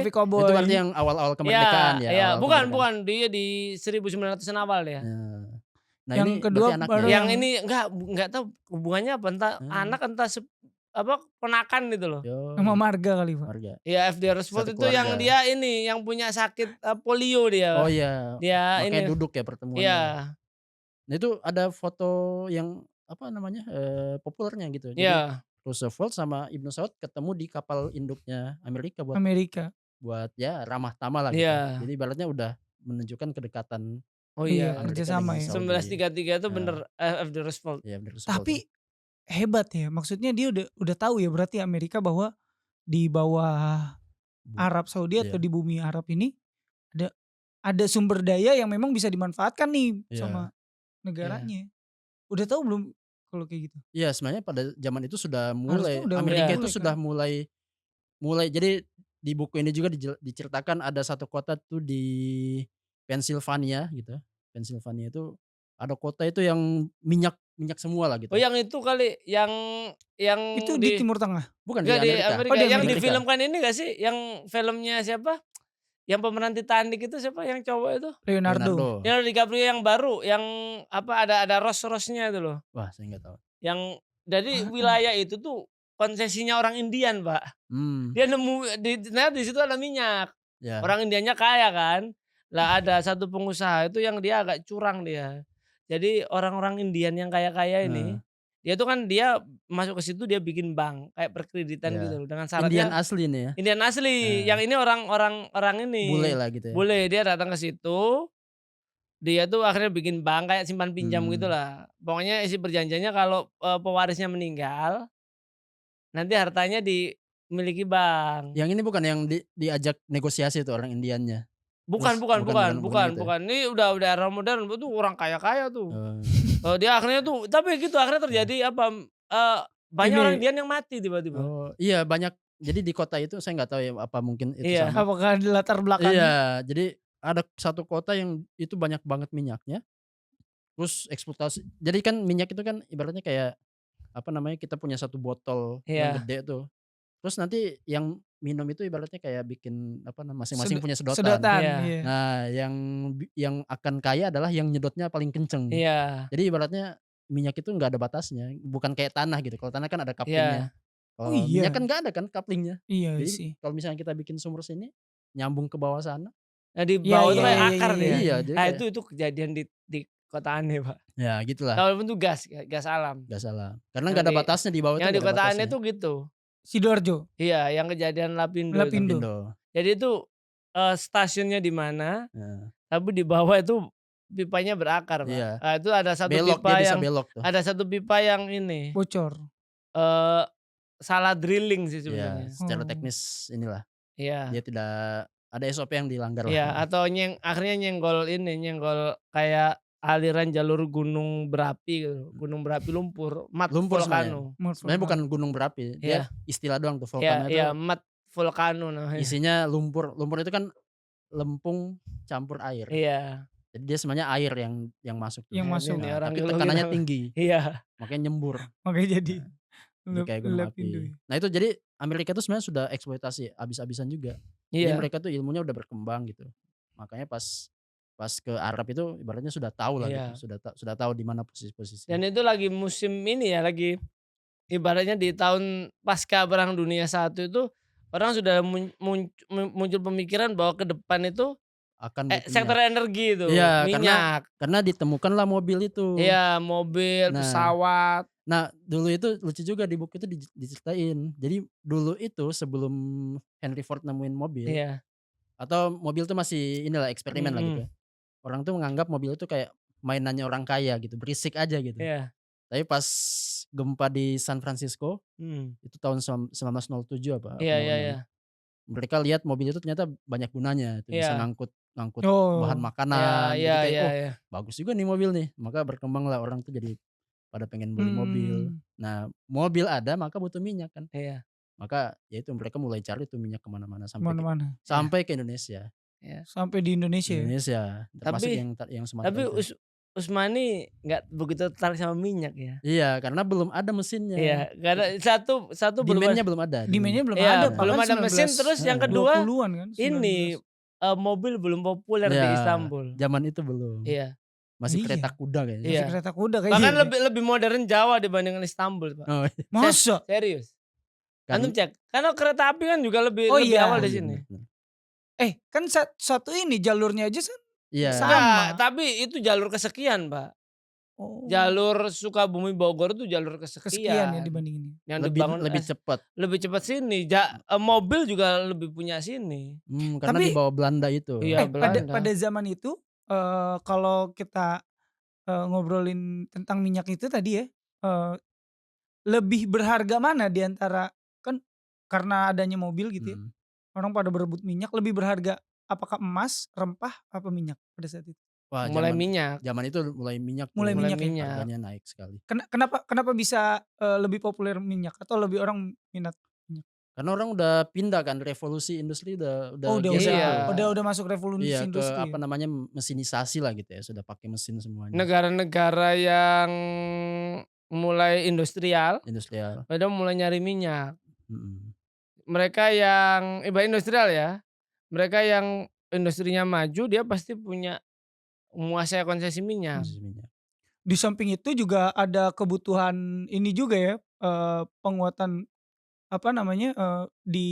koboi. Itu berarti yang awal-awal kemerdekaan ya. Iya, bukan. Dia di 1900-an awal ya. Nah Yang ini kedua berarti baru anaknya. Yang ini enggak tahu hubungannya apa, entah anak entah apa ponakan gitu loh. sama marga kali Pak. Marga. Ya FD Roosevelt Satu itu yang keluarga. dia ini yang punya sakit polio dia. Oh iya, Dia makanya ini. duduk ya pertemuannya. Iya. Nah itu ada foto yang apa namanya populernya gitu. Jadi Iya. Roosevelt sama Ibnu Saud ketemu di kapal induknya Amerika Amerika. buat ya ramah tamah lah gitu. Iya. Jadi ibaratnya udah menunjukkan kedekatan Oh Iya, iya. Amerika kerjasama dengan ya. Saudi. 1933 itu Nah. bener FD Roosevelt. Iya bener Roosevelt. Tapi hebat ya, maksudnya dia udah tahu ya berarti Amerika bahwa di bawah Arab Saudi atau Iya. di bumi Arab ini ada sumber daya yang memang bisa dimanfaatkan nih Iya. sama negaranya. Udah tahu belum kalau kayak gitu? Iya sebenarnya pada zaman itu sudah Harusnya mulai udah Amerika mulai itu kan? sudah mulai jadi di buku ini juga diceritakan ada satu kota tuh di Pennsylvania gitu. Pennsylvania itu ada kota itu yang minyak semua lah gitu. Oh yang itu kali yang Itu di Timur Tengah. Bukan enggak di Amerika. Oh, di Yang Amerika. difilmkan ini gak sih? Yang filmnya siapa? Yang pemeran Titanic itu siapa yang cowok itu? Leonardo. Leonardo DiCaprio yang baru, yang apa ada Rose-nya itu loh. Wah saya nggak tahu. Yang dari wilayah itu tuh konsesinya orang Indian, Pak. Dia nemu di situ ada minyak. Ya. Orang Indianya kaya kan. Lah ada satu pengusaha itu yang dia agak curang dia. Jadi orang-orang Indian yang kaya-kaya ini, dia tuh kan dia masuk ke situ dia bikin bank kayak perkreditan Ya. gitu loh dengan Indian syaratnya asli nih ya. Indian asli. Yang ini orang ini. Bule lah gitu ya. Bule, dia datang ke situ. Dia tuh akhirnya bikin bank kayak simpan pinjam gitulah. Pokoknya isi perjanjiannya kalau pewarisnya meninggal, nanti hartanya dimiliki bank. Yang ini bukan yang diajak negosiasi tuh orang Indiannya. Bukan. gitu ya? Ini udah era modern itu orang kaya-kaya tuh. Dia akhirnya tuh tapi gitu akhirnya terjadi apa banyak orang Indian yang mati tiba-tiba. Oh, iya banyak. Jadi di kota itu saya nggak tahu ya apa mungkin itu Iya. sama. Apakah di latar belakangnya? Iya, jadi ada satu kota yang itu banyak banget minyaknya. Terus eksploitasi. Jadi kan minyak itu kan ibaratnya kayak apa namanya kita punya satu botol yang gede tuh. Terus nanti yang minum itu ibaratnya kayak bikin apa masing-masing punya sedotan. Iya. Iya. Nah, yang akan kaya adalah yang nyedotnya paling kenceng. Iya. Jadi ibaratnya minyak itu nggak ada batasnya, bukan kayak tanah gitu. Kalau tanah kan ada Iya. couplingnya. Kalau minyak kan nggak ada kan couplingnya. Iya Jadi sih. kalau misalnya kita bikin sumur sini nyambung ke bawah sana. Nah di Iya, bawah itu iya, kayak iya, akar iya, dia. Iya, jadi Nah kayak itu kejadian di kota Aneh, Pak. ya gitulah. Walaupun itu gas alam. Nggak salah. Karena nggak ada batasnya di bawah itu. Yang di nggak ada kota Aneh batasnya. tuh gitu. Sidoarjo. Iya, yang kejadian Lapindo. Itu. Lapindo. Jadi itu stasiunnya di mana? Ya. Tapi di bawah itu pipanya berakar, Pak. Iya. Nah, itu ada satu Belok, pipa dia bisa yang belok tuh. ada satu pipa yang ini Bocor. salah drilling sih Ya, sebenarnya. secara teknis inilah. Iya. Dia tidak ada SOP yang dilanggar lah. Iya, atau akhirnya nyenggol kayak aliran jalur gunung berapi gitu. Gunung berapi lumpur, mat Lumpur volcano. Sebenarnya bukan gunung berapi, dia istilah doang tuh volcano Iya, itu. mat volcano namanya. Isinya lumpur. Lumpur itu kan lempung campur air. Iya. Jadi dia sebenarnya air yang masuk. Yang masuk. Ini Nah, orang tapi geologi tekanannya namanya. tinggi. Iya. Makanya nyembur. Makanya jadi Jadi kayak gunung Lapindo. api. Nah itu jadi Amerika itu sebenarnya sudah eksploitasi abis-abisan juga. Jadi Iya. mereka tuh ilmunya udah berkembang gitu. Makanya pas ke Arab itu ibaratnya sudah tahu lah Iya. gitu. Sudah tahu di mana posisi-posisi. Dan itu lagi musim ini ya, lagi ibaratnya di tahun pasca Perang Dunia I itu orang sudah muncul pemikiran bahwa ke depan itu akan butuh sektor minyak. energi itu, Iya, minyak. Karena ditemukanlah mobil itu. Iya, mobil, Nah. pesawat. Nah, dulu itu lucu juga di buku itu diceritain. Jadi dulu itu sebelum Henry Ford nemuin mobil, Iya. atau mobil tuh masih inilah eksperimen lah gitu. Orang tuh menganggap mobil itu kayak mainannya orang kaya gitu, berisik aja gitu. Iya. Tapi pas gempa di San Francisco, itu tahun 1907 apa? Iya. Mereka lihat mobil itu ternyata banyak gunanya, itu bisa Iya. ngangkut Oh. bahan makanan. Jadi kayak, Iya. bagus juga nih mobil nih. Maka berkembang lah orang tuh jadi pada pengen beli mobil. Nah, mobil ada maka butuh minyak kan. Iya. Maka ya itu mereka mulai cari tuh minyak kemana-mana Kemana-mana. sampai ke Indonesia. Iya. Sampai di Indonesia. Indonesia, termasuk Tapi- yang Sumatera. Tapi itu. Usmani nggak begitu tertarik sama minyak ya. Iya, karena belum ada mesinnya. Iya, karena satu belum Demand-nya belum ada. Demand-nya belum Iya, ada. belum ada mesin. Terus yang kedua 20-an kan. ini mobil belum populer di Iya, Istanbul. Zaman itu belum. Iya. Masih Iya. kereta kuda kayaknya. Masih Iya. kereta kuda kayaknya. Bahkan lebih modern Jawa dibandingkan Istanbul, Pak. Oh, Masa? Serius. kan Antum cek. Karena kereta api kan juga lebih Oh lebih iya. awal oh di iya, sini. benar. Kan satu ini jalurnya aja Iya. Sama. Enggak, tapi itu jalur kesekian, Pak. Oh. Jalur Sukabumi Bogor itu jalur kesekian ya kesekian. dibandingin ini. Yang Lebih dibangun lebih cepat. lebih cepat sini. Mobil juga lebih punya sini. Karena Tapi- di bawah Belanda itu. Iya, pada Belanda. zaman itu kalau kita ngobrolin tentang minyak itu tadi ya, lebih berharga mana di antara kan karena adanya mobil gitu ya, Hmm. orang pada berebut minyak, lebih berharga apakah emas, rempah, apa minyak pada saat itu? Wah, Mulai minyak. Zaman itu mulai minyak. Mulai tuh, minyak ya? minyak. Harganya naik sekali. Kenapa bisa lebih populer minyak atau lebih orang minat? Karena orang udah pindah kan, revolusi industri udah Oh udah geser Iya. tuh. udah masuk revolusi Iya, ke industri. apa namanya mesinisasi lah gitu ya, sudah pakai mesin semuanya. Negara-negara yang mulai industrial, Industrial. udah mulai nyari minyak. Mm-mm. Mereka yang ibarat industrial ya, mereka yang industrinya maju dia pasti punya menguasai konsesi minyak. Konsumsi minyak. Di samping itu juga ada kebutuhan ini juga ya, penguatan apa namanya, di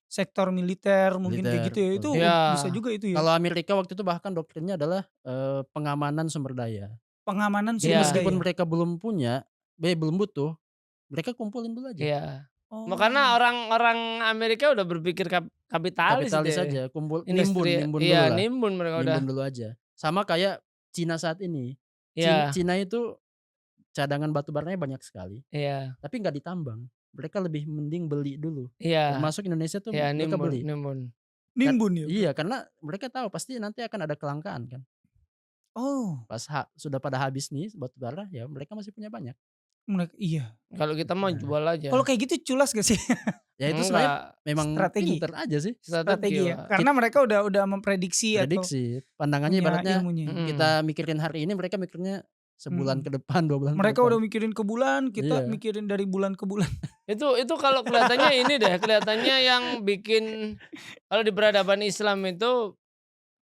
sektor militer mungkin kayak gitu ya, itu betul. Iya. bisa juga itu ya, Kalau Amerika waktu itu bahkan doktrinnya adalah pengamanan sumber daya. pengamanan Iya. sumber Meskipun daya. mereka belum punya, belum butuh, mereka kumpulin dulu aja. Iya. Oh. Karena orang Amerika udah berpikir kapitalis Kapitalis deh. aja, nimbun Industri, dulu iya, lah. nimbun mereka udah. Nimbun dulu aja. Sama kayak Cina saat ini. Iya, Cina itu cadangan batu baranya banyak sekali, iya, tapi nggak ditambang. Mereka lebih mending beli dulu. iya. Termasuk Indonesia tuh Iya, mereka beli. nimbun. Nimbun ya? Iya, karena mereka tahu pasti nanti akan ada kelangkaan kan. Oh, Pas sudah pada habis nih batu bara, ya mereka masih punya banyak. iya. Kalau kita mau Nah. jual aja. Kalau kayak gitu culas gak sih? Ya itu sebenarnya Enggak, memang Strategi. pinter aja sih. Strategi ya? Pak. Karena mereka udah memprediksi atau Prediksi. Pandangannya punya ibaratnya ilmunya. kita mikirin hari ini, mereka mikirnya sebulan ke depan, 2 bulan Mereka ke depan. udah mikirin ke bulan, kita Iya. mikirin dari bulan ke bulan. Itu kalau kelihatannya ini deh, kelihatannya yang bikin kalau di peradaban Islam itu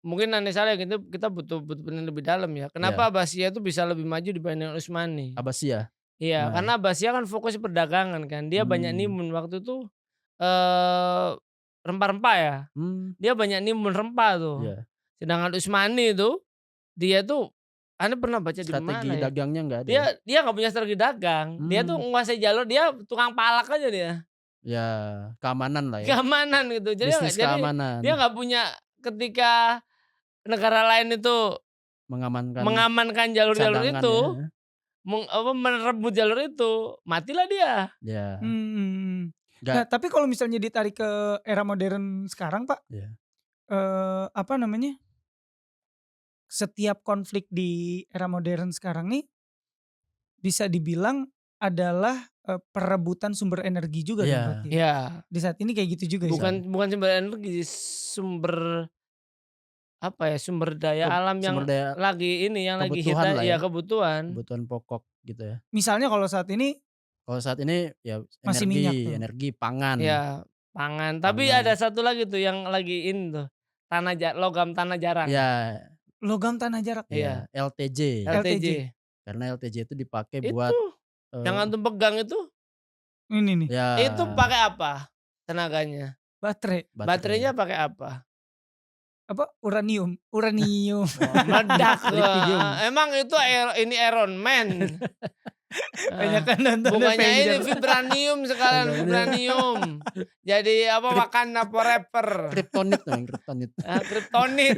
mungkin aneh salah gitu, kita butuh penelitian lebih dalam ya. Kenapa Abbasiyah itu bisa lebih maju dibanding Utsmani? Abbasiyah. Iya, Nah. karena Abbasiyah kan fokus perdagangan kan. Dia banyak nimbun waktu itu rempah-rempah ya. Dia banyak nimbun rempah tuh. Iya. Sedangkan Utsmani itu dia tuh Anda pernah baca di Strategi mana ya? dagangnya nggak ada. Dia nggak punya strategi dagang. Dia tuh menguasai jalur, dia tukang palak aja dia. Ya, keamanan lah ya. Keamanan gitu. Jadi Bisnis keamanan. dia nggak punya ketika negara lain itu mengamankan jalur-jalur cadangan itu, ya. merebut jalur itu, matilah dia. Ya. Nah, tapi kalau misalnya ditarik ke era modern sekarang, Pak, Iya. apa namanya? Setiap konflik di era modern sekarang nih bisa dibilang adalah perebutan sumber energi juga Iya. kan berarti. ya? Iya. Di saat ini kayak gitu juga ya. Bukan sumber energi, sumber apa ya? Sumber daya alam yang Sumber daya lagi ini yang lagi kebutuhan lah ya. kebutuhan. kebutuhan pokok gitu ya. Misalnya kalau saat ini Kalau saat ini ya Masih minyak tuh. energi, pangan. Ya, pangan. Tapi Pangan. ada satu lagi tuh yang lagi ini tuh. Logam tanah jarang. Ya, logam tanah jarak. Iya. LTJ. LTJ. Karena LTJ itu dipakai Itu buat yang antum pegang itu Ini nih, ya itu pakai apa tenaganya? baterai. Baterainya pakai apa? Apa? Uranium. Uranium. Meledak. Lithium. Emang itu ini Iron Man. Banyak kan nonton Bukannya ini Avenger. vibranium sekalian, vibranium. Jadi apa Wakanda forever. Kryptonit namanya, kryptonit. Kryptonit.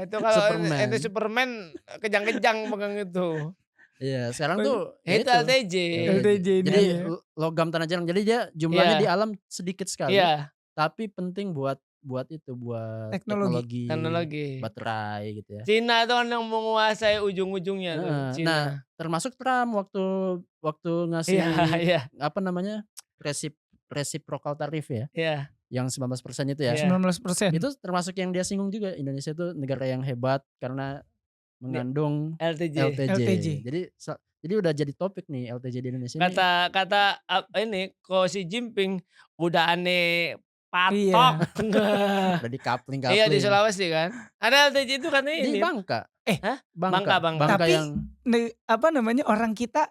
Itu kalau Superman. itu Superman kejang-kejang pegang itu. Iya, sekarang tuh Itu LTJ. LTJ ini Jadi ya. logam tanah jarang. Jadi dia jumlahnya Iya. di alam sedikit sekali. Iya, Tapi penting buat teknologi, teknologi. baterai gitu ya. Cina itu kan yang menguasai ujung-ujungnya tuh. Cina. Nah, termasuk Trump waktu ngasih Iya. apa namanya? reciprocal tarif ya, Iya. yang 19% itu ya. Iya. 19%. Itu termasuk yang dia singgung juga, Indonesia itu negara yang hebat karena mengandung LTJ. LTJ. Jadi udah jadi topik nih LTJ di Indonesia ini. Kata ini Ko Xi Jinping udah aneh patok. Udah di coupling. Iya di Sulawesi kan. Ada LTJ itu katanya Di ini. Bangka. Hah? Bangka. Bangka. Tapi yang orang kita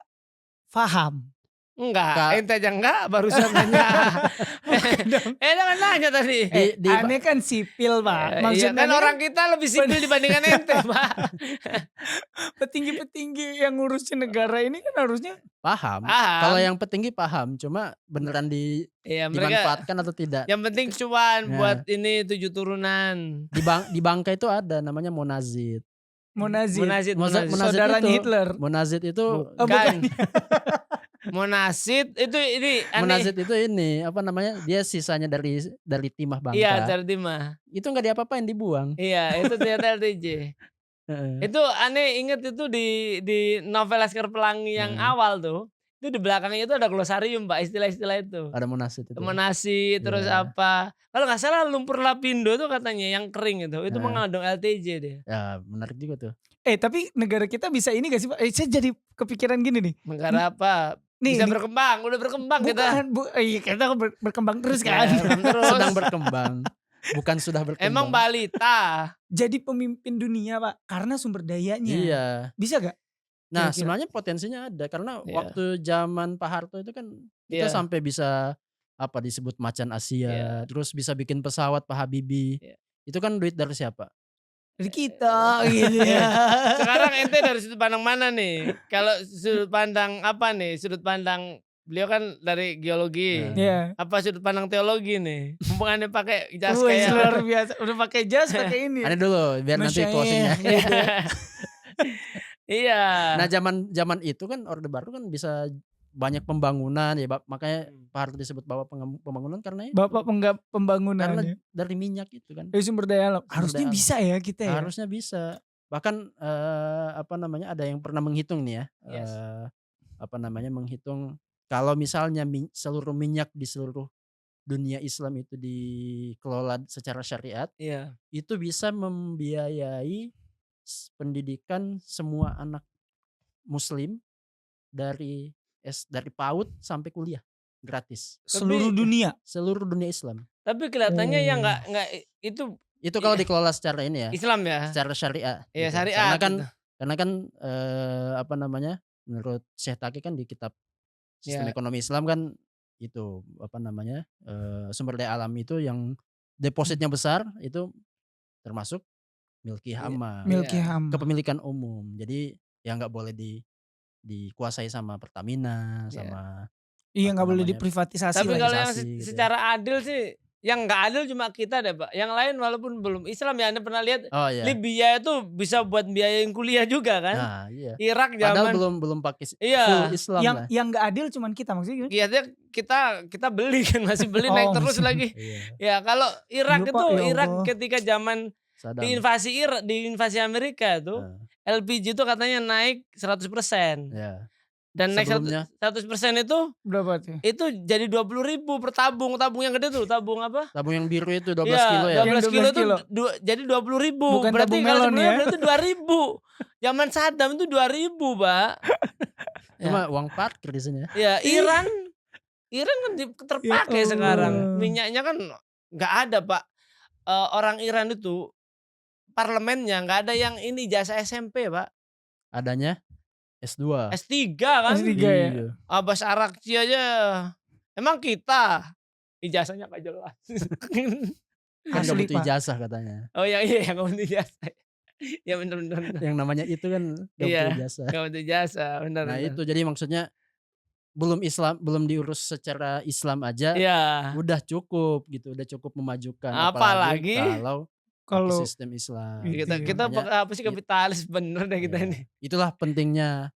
paham. Enggak, ente aja enggak barusan nanya. Jangan nanya tadi. Aneh kan sipil Pak. Iya Maksudnya kan orang kita lebih sipil dibandingkan ente Pak. petinggi-petinggi yang ngurusin negara ini kan harusnya paham. Paham. Kalau yang petinggi paham, cuma beneran Iya, dimanfaatkan atau tidak. Yang penting cuan Ya. buat ini 7 turunan. Di Bangka itu ada namanya Monazit. Monazit. Monazit Saudaranya itu- Hitler. Monazit itu Bukan. Monasid itu ini aneh. Monazit itu ini apa namanya? Dia sisanya dari timah Bangka. Iya, dari timah. Itu nggak diapa-apain, dibuang. Iya, itu ternyata LTJ. Itu aneh, inget itu di novel Laskar Pelangi yang awal tuh. Itu di belakangnya itu ada glosarium Pak, istilah-istilah itu. Ada Monazit itu. Monasi terus Iya. apa. Kalau nggak salah lumpur lapindo tuh katanya yang kering itu. Itu Nah. mengandung LTJ dia. Ya, menarik juga tuh. Tapi negara kita bisa ini gak sih Pak? Saya jadi kepikiran gini nih. Negara apa? Nih, Bisa nih. berkembang, udah berkembang kita. Iya kita berkembang terus kan. Ya, terus. Sedang berkembang. Bukan sudah berkembang. Emang balita. Jadi pemimpin dunia Pak karena sumber dayanya. Iya. Bisa gak? Nah, Kira-kira. sebenarnya potensinya ada karena Iya. waktu zaman Pak Harto itu kan kita Iya. sampai bisa apa disebut macan Asia, Iya. terus bisa bikin pesawat Pak Habibie. Iya. Itu kan duit dari siapa? Dari kita gitu ya. Sekarang ente dari sudut pandang mana nih? Kalau sudut pandang apa nih? Sudut pandang beliau kan dari geologi. Iya. Apa sudut pandang teologi nih? Mumpung ane pakai jas Wih, kayak luar biasa. Udah pakai jas, pakai ini. Ada dulu biar nanti Masya closingnya. Allah. Iya. Nah, zaman itu kan Orde Baru kan bisa banyak pembangunan ya, makanya Pak Harto disebut bapak pembangunan karena itu. Bapak pembangunan. Karena Ya. dari minyak itu kan. Sumber daya alam. Sumber Harusnya daya alam. bisa ya kita ya. Harusnya bisa. Bahkan apa namanya ada yang pernah menghitung nih ya. Yes. Menghitung kalau misalnya seluruh minyak di seluruh dunia Islam itu dikelola secara syariat, Iya. itu bisa membiayai pendidikan semua anak muslim dari PAUD sampai kuliah gratis. Seluruh dunia. Seluruh dunia Islam. Tapi kelihatannya yang nggak itu Itu kalau dikelola secara ini ya. Islam ya. Secara syariah. Iya, gitu. syariat. Karena kan menurut Syekh Taqi kan di kitab sistem Ya. ekonomi Islam kan itu sumber daya alam itu yang depositnya besar itu termasuk milki hama, Milki Iya. Ham. kepemilikan umum. Jadi ya nggak boleh dikuasai sama Pertamina, Iya. sama Iya apa nggak boleh namanya, diprivatisasi Tapi lah. kalau yang privatisasi gitu ya. secara adil sih, yang nggak adil cuma kita deh Pak. Yang lain walaupun belum Islam ya, Anda pernah lihat Oh iya. Libya itu bisa buat biayain kuliah juga kan. Nah, iya. Irak Padahal zaman belum pakai Iya. full Islam lah. Yang nggak adil cuman kita maksudnya. Kiatnya kita beli kan, masih beli naik terus masih. lagi. Iya. Ya kalau Irak Iya, itu Pak, ya Irak Allah. ketika zaman Saddam. diinvasi Amerika tuh Nah, LPG itu katanya naik 100%. ya. Dan naik Sebelumnya 100% Berapa tuh? itu jadi 20.000 per tabung yang gede tuh, tabung apa? tabung yang biru itu 12 Iya, kilo ya. 12 Yang kilo 12 itu kilo. jadi 20.000. Bukan Berarti tabung kalau melon sebenarnya ya. berarti 2.000. Zaman Saddam itu 2.000, Pak. Cuma uang parkir di sini ya. Ya, Iran kan terpakai Ya sekarang. Allah. Minyaknya kan nggak ada, Pak. Orang Iran itu parlemennya nggak ada yang ini jasa SMP, Pak. Adanya S2. S3 kan. S3 ya. Iya. Abbas Arakci aja. Emang kita ijazahnya nggak jelas. Kan nggak Asli, butuh Pak. ijazah katanya. Oh iya yang nggak butuh ijazah. Ya benar. Yang namanya itu kan nggak Iya. butuh ijazah. Nggak butuh ijazah, benar. Nah itu jadi maksudnya belum diurus secara Islam aja Iya. udah cukup gitu, udah cukup memajukan. Apalagi kalau pakai Kalau sistem Islam. Gitu Kita Makanya, apa sih kapitalis bener deh kita ya, ini. itulah pentingnya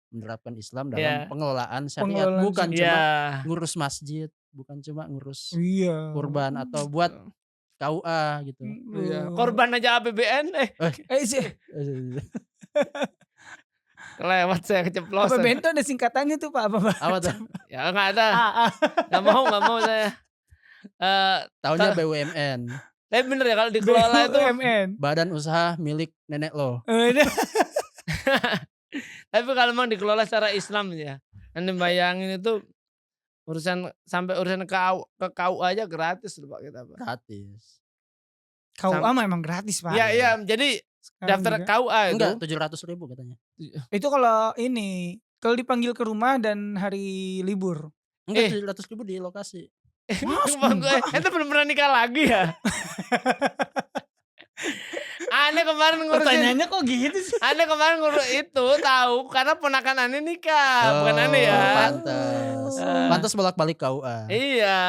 menerapkan Islam dalam Iya. pengelolaan syariat, Pengelolaan bukan syariat. cuma Iya. ngurus masjid, bukan cuma ngurus iya. kurban atau buat KUA gitu. Iya. Korban aja APBN sih. kelewat saya Apa keceplosan. bento ada singkatannya tuh Pak? Apa? Apa tuh? Ya enggak ada. Ah. Enggak mau saya. Tahunnya BUMN, Tapi bener ya kalau dikelola itu. BUMN. badan usaha milik nenek lo. Tapi kalau memang dikelola secara Islam ya. Anda bayangin itu Sampai urusan ke KUA aja gratis loh Pak kita Pak. Gratis. KUA mah emang gratis Pak. Iya, jadi Sekarang daftar juga. KUA itu. Enggak, 700.000 katanya. Itu kalau ini, kalau dipanggil ke rumah dan hari libur. Enggak, 700.000 di lokasi. Itu belum pernah nikah lagi ya? Aneh kemarin ngurusin. Pertanyaannya kok gitu sih? Aneh kemarin ngurus itu tahu karena ponakan Aneh nikah, bukan Aneh ya. Pantas. Pantas bolak-balik KUA. Iya,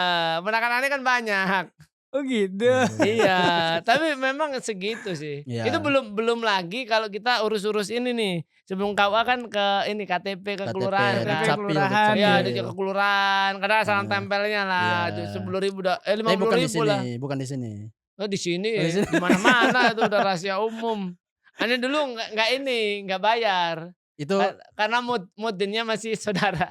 ponakan Aneh kan banyak. Oh gitu. Iya, tapi memang segitu sih. Iya. Itu belum lagi kalau kita urus-urus ini nih. Sebelum KUA kan ke ini KTP ke kelurahan kan. Dukcapil, Kelurahan, Iya, Dukcapil. ada ke kelurahan. Kadang salam tempelnya lah. Iya. 10.000 dah, 50.000 bukan di sini, lah. bukan di sini. Oh di sini, Oh, di sini. di mana-mana itu udah rahasia umum. Aneh dulu nggak bayar. Itu Karena mudinnya masih saudara.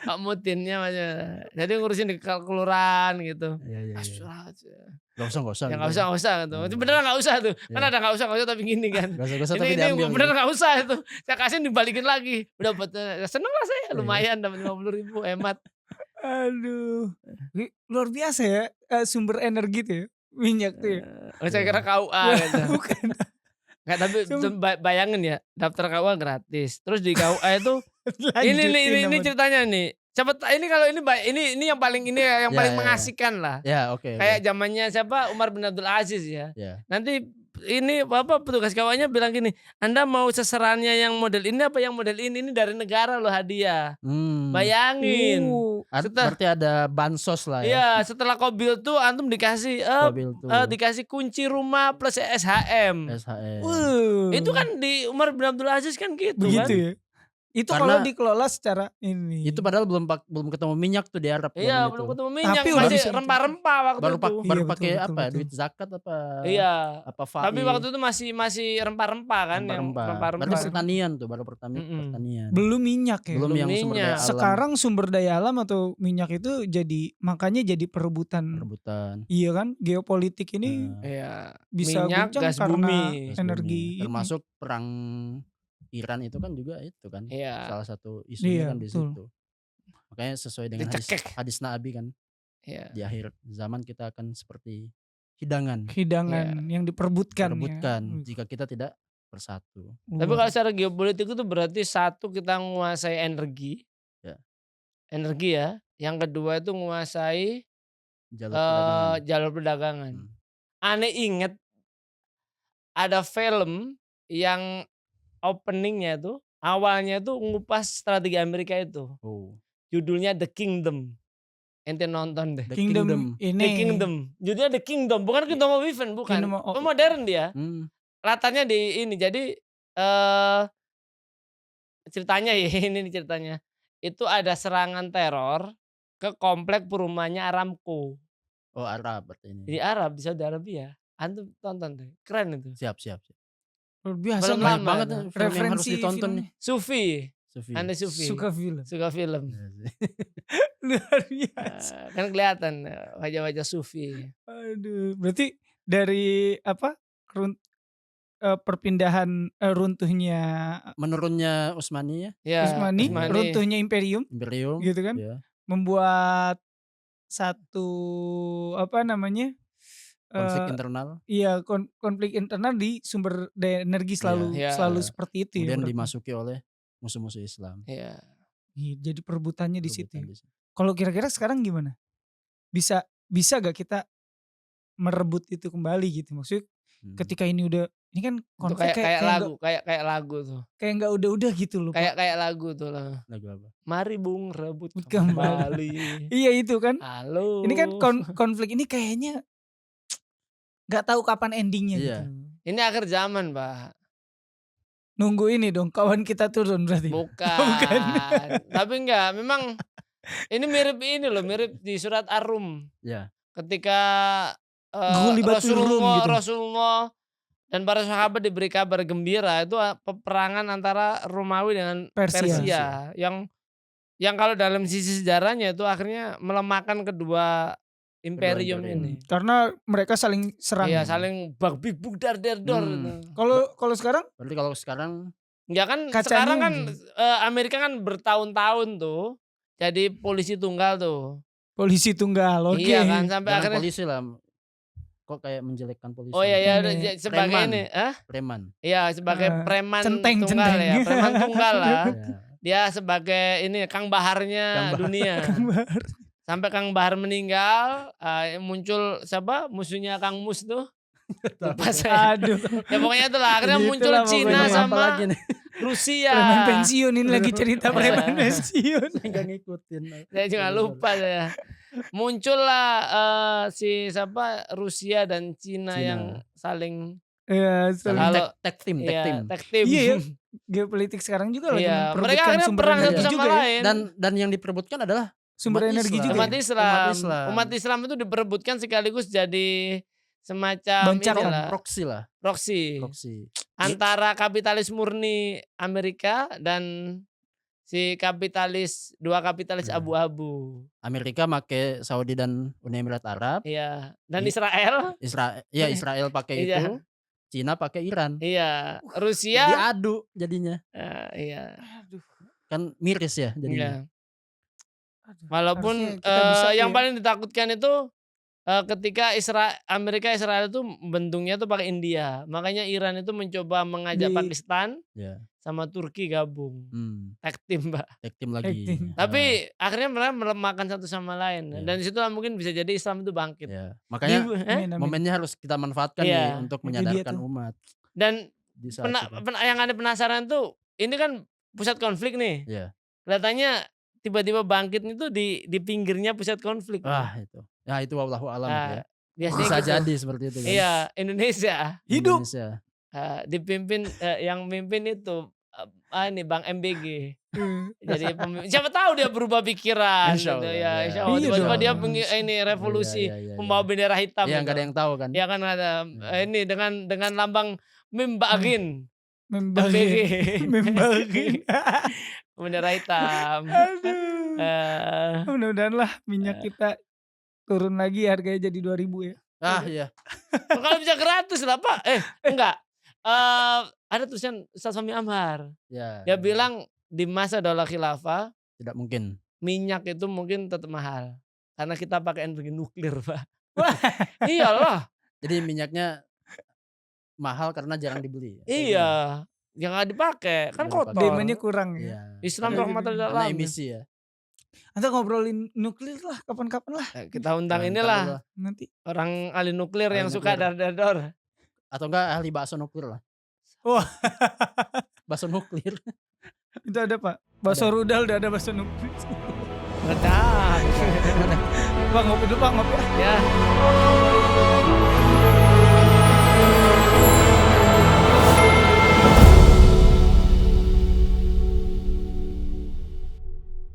Pak Mudinnya masih. Jadi ngurusin di kelurahan gitu. Iya. Gak Gak usah. Ya nggak usah gitu. Itu beneran nggak usah tuh. Kan ada nggak usah tapi gini kan. Gak usah tapi Ini diambil. bener nggak usah itu. Saya kasih dibalikin lagi. Udah buat seneng lah saya. Lumayan dapat 50.000 hemat. Aduh. Luar biasa ya sumber energi tuh ya. Minyak tuh ya. Saya kira KUA gitu. Bukan. Nggak, tapi bayangin ya, daftar KUA gratis. Terus di KUA itu ini ceritanya nih. Ini kalau ini yang paling paling mengasihkan lah. Ya, oke. Kayak zamannya siapa Umar bin Abdul Aziz ya. Nanti ini petugas KUA-nya bilang gini, Anda mau seserannya yang model ini apa yang model ini dari negara loh hadiah. Bayangin. Berarti ada bansos lah ya. Iya, setelah Kobil tuh antum dikasih dikasih kunci rumah plus SHM. Itu kan di Umar bin Abdul Aziz kan gitu kan. Ya. Itu kalau dikelola secara ini. Itu padahal belum ketemu minyak tuh di Arab. Iya, belum ketemu minyak, tapi masih rempah-rempah waktu itu. Baru pakai apa? Betul. Duit zakat apa? Iya. Apa fai. Tapi waktu itu masih rempah-rempah kan, rempah-rempah. Berarti pertanian tuh, baru pertanian. Belum minyak ya. Belum yang sumber daya alam. Sekarang sumber daya alam atau minyak itu makanya jadi perebutan. Iya kan? Geopolitik ini bisa minyak, guncang gas karena bumi. energi. Termasuk perang Iran itu kan juga itu kan salah satu isunya kan di situ. Makanya sesuai dengan hadis Nabi kan. Di akhir zaman kita akan seperti hidangan yang diperebutkan jika kita tidak bersatu. Tapi kalau secara geopolitik itu berarti satu kita menguasai energi. Energi ya. Yang kedua itu menguasai jalur perdagangan. Aneh inget ada film yang openingnya tuh awalnya tuh ngupas strategi Amerika itu. Judulnya The Kingdom. Ente nonton deh. The Kingdom ini. The Kingdom. Judulnya The Kingdom, bukan Kingdom of Heaven, bukan. Modern dia. Latarnya di ini. Jadi ceritanya ya ini ceritanya. Itu ada serangan teror ke komplek perumahannya Aramco. Oh, Arab berarti ini. Di Arab, di Saudi Arabia. Antum tonton deh. Keren itu. Siap. Luar biasa banget referensi harus ditonton nih. Sufi. Anda Sufi. Suka film. Luar biasa. Kan kelihatan wajah-wajah Sufi. Aduh, berarti dari perpindahan runtuhnya menurunnya Utsmani Utsmani, runtuhnya imperium gitu kan. Membuat satu konflik internal. Iya, konflik internal di sumber daya energi selalu seperti itu. Kemudian dimasuki oleh musuh-musuh Islam. Iya. Jadi perebutannya di situ. Kalau kira-kira sekarang gimana? Bisa gak kita merebut itu kembali gitu? Maksudnya ketika ini kan konflik kayak lagu tuh. Kayak nggak udah gitu loh. Kayak lagu tuh lah. Lagu apa? Mari Bung rebut kembali. Iya itu kan. Halo. Ini kan konflik ini kayaknya nggak tahu kapan endingnya gitu. Ini akhir zaman, Pak. Nunggu ini dong kawan kita turun berarti. Bukan. Tapi enggak, memang ini mirip di surat Ar-Rum. Ketika Rasulullah dan para sahabat diberi kabar gembira, itu peperangan antara Romawi dengan Persia. Yang kalau dalam sisi sejarahnya itu akhirnya melemahkan kedua imperium ini. Karena mereka saling serang. Iya, saling bug dar. Kalau sekarang? Berarti kalau sekarang ya kan sekarang kan Amerika kan bertahun-tahun tuh jadi polisi tunggal tuh. Polisi tunggal, oke. Iya kan sampai Jangan akhirnya. polisi lah. Kok kayak menjelekkan polisi? Oh iya ya Ini sebagai preman. ini, Preman. Iya sebagai preman Centeng, tunggal centeng. ya, preman tunggal lah. Ya. Dia sebagai ini Kang Baharnya Kang Bahar. dunia. Sampai Kang Bahar meninggal, muncul siapa musuhnya Kang Mus tuh? Lupa saya. Aduh. Ya pokoknya itulah akhirnya muncul Itulah Cina pokoknya. Apa sama lagi nih? Rusia. Preman pensiun ini lagi cerita preman Iya. pensiun. Saya nggak ngikutin. Saya juga lupa saya. Muncullah si siapa Rusia dan Cina. Cina. Yang saling Iya, Saling Kalau- tag team. ya, tag team. Iya, ya. Geopolitik sekarang juga lagi Iya, mereka memperebutkan akhirnya sumber perang energi satu sama juga ya. lain. Dan yang diperebutkan adalah Sumber Umat energi Islam. juga. Umat ya? Islam. Umat Islam. Itu diperebutkan sekaligus jadi semacam Bancakan. inilah, proxy lah. proxy Proxy. antara kapitalis murni Amerika dan si dua kapitalis Ya. abu-abu. Amerika make Saudi dan Uni Emirat Arab. Iya, dan Iya. Israel. Israel pakai Iya. itu. Cina pakai Iran. Iya, Rusia. Diadu jadinya. Iya. Kan miris ya Iya. jadinya. Aduh, Walaupun harusnya kita bisa yang ya. paling ditakutkan itu ketika Amerika Israel itu bentuknya tuh pakai India. Makanya Iran itu mencoba mengajak Di- Pakistan Ya. sama Turki gabung. Tag team, Mbak. Tag team lagi. Tag team. Tapi akhirnya mereka melemahkan satu sama lain. Iya. Dan disitulah mungkin bisa jadi Islam itu bangkit. Ya. Makanya Amin, amin. momennya harus kita manfaatkan Iya. nih untuk Itu dia menyadarkan tuh. umat. Dan Di saat itu. yang ada penasaran tuh, ini kan pusat konflik nih. Iya. Kelihatannya tiba-tiba bangkit itu di pinggirnya pusat konflik. Wah itu. Ya itu wallahu alam Nah, ya. biasanya Bisa gitu. jadi seperti itu kan. Iya, Indonesia Hidup. Indonesia. dipimpin yang mimpin itu ini Bang MBG. Hmm. Jadi siapa tahu dia berubah pikiran Insya gitu Allah, ya. ya. Insya Allah. Iya Tiba-tiba dong. dia ini revolusi Iya. membawa bendera hitam. Iya gitu. nggak ada yang tahu kan. Ya kan ada ini dengan lambang Mimbakin. Membagi. Membagi. Bendera hitam. Aduh. Mudah-mudahan lah minyak Eh. kita turun lagi harganya jadi 2.000 ya. Iya. Kalau bisa gratis lah Pak. Enggak. Ada tulisan Ustaz Fahmi Amhar. Ya. Dia bilang di masa Daulah Khilafah tidak mungkin. minyak itu mungkin tetap mahal. Karena kita pakai energi nuklir Pak. Iyalah. Jadi minyaknya mahal karena jarang dibeli. Iya. Jangan dipakai. Kan Jangan kotor. dipakai. Demandnya kurang ya. Iya. Islam Karena rahmatan lil Karena alamin. emisi ya. Atau ngobrolin nuklir lah kapan-kapan lah Kita undang Nah, inilah ntar dulu. nanti. orang ahli nuklir Ahli yang suka nuklir. dar-dar. Atau enggak ahli bakso nuklir lah. Wah. Bakso nuklir. Itu ada Pak. Bakso rudal udah ada bakso nuklir. Benar. Bang ngopi dulu Pak, ngopi. Ya.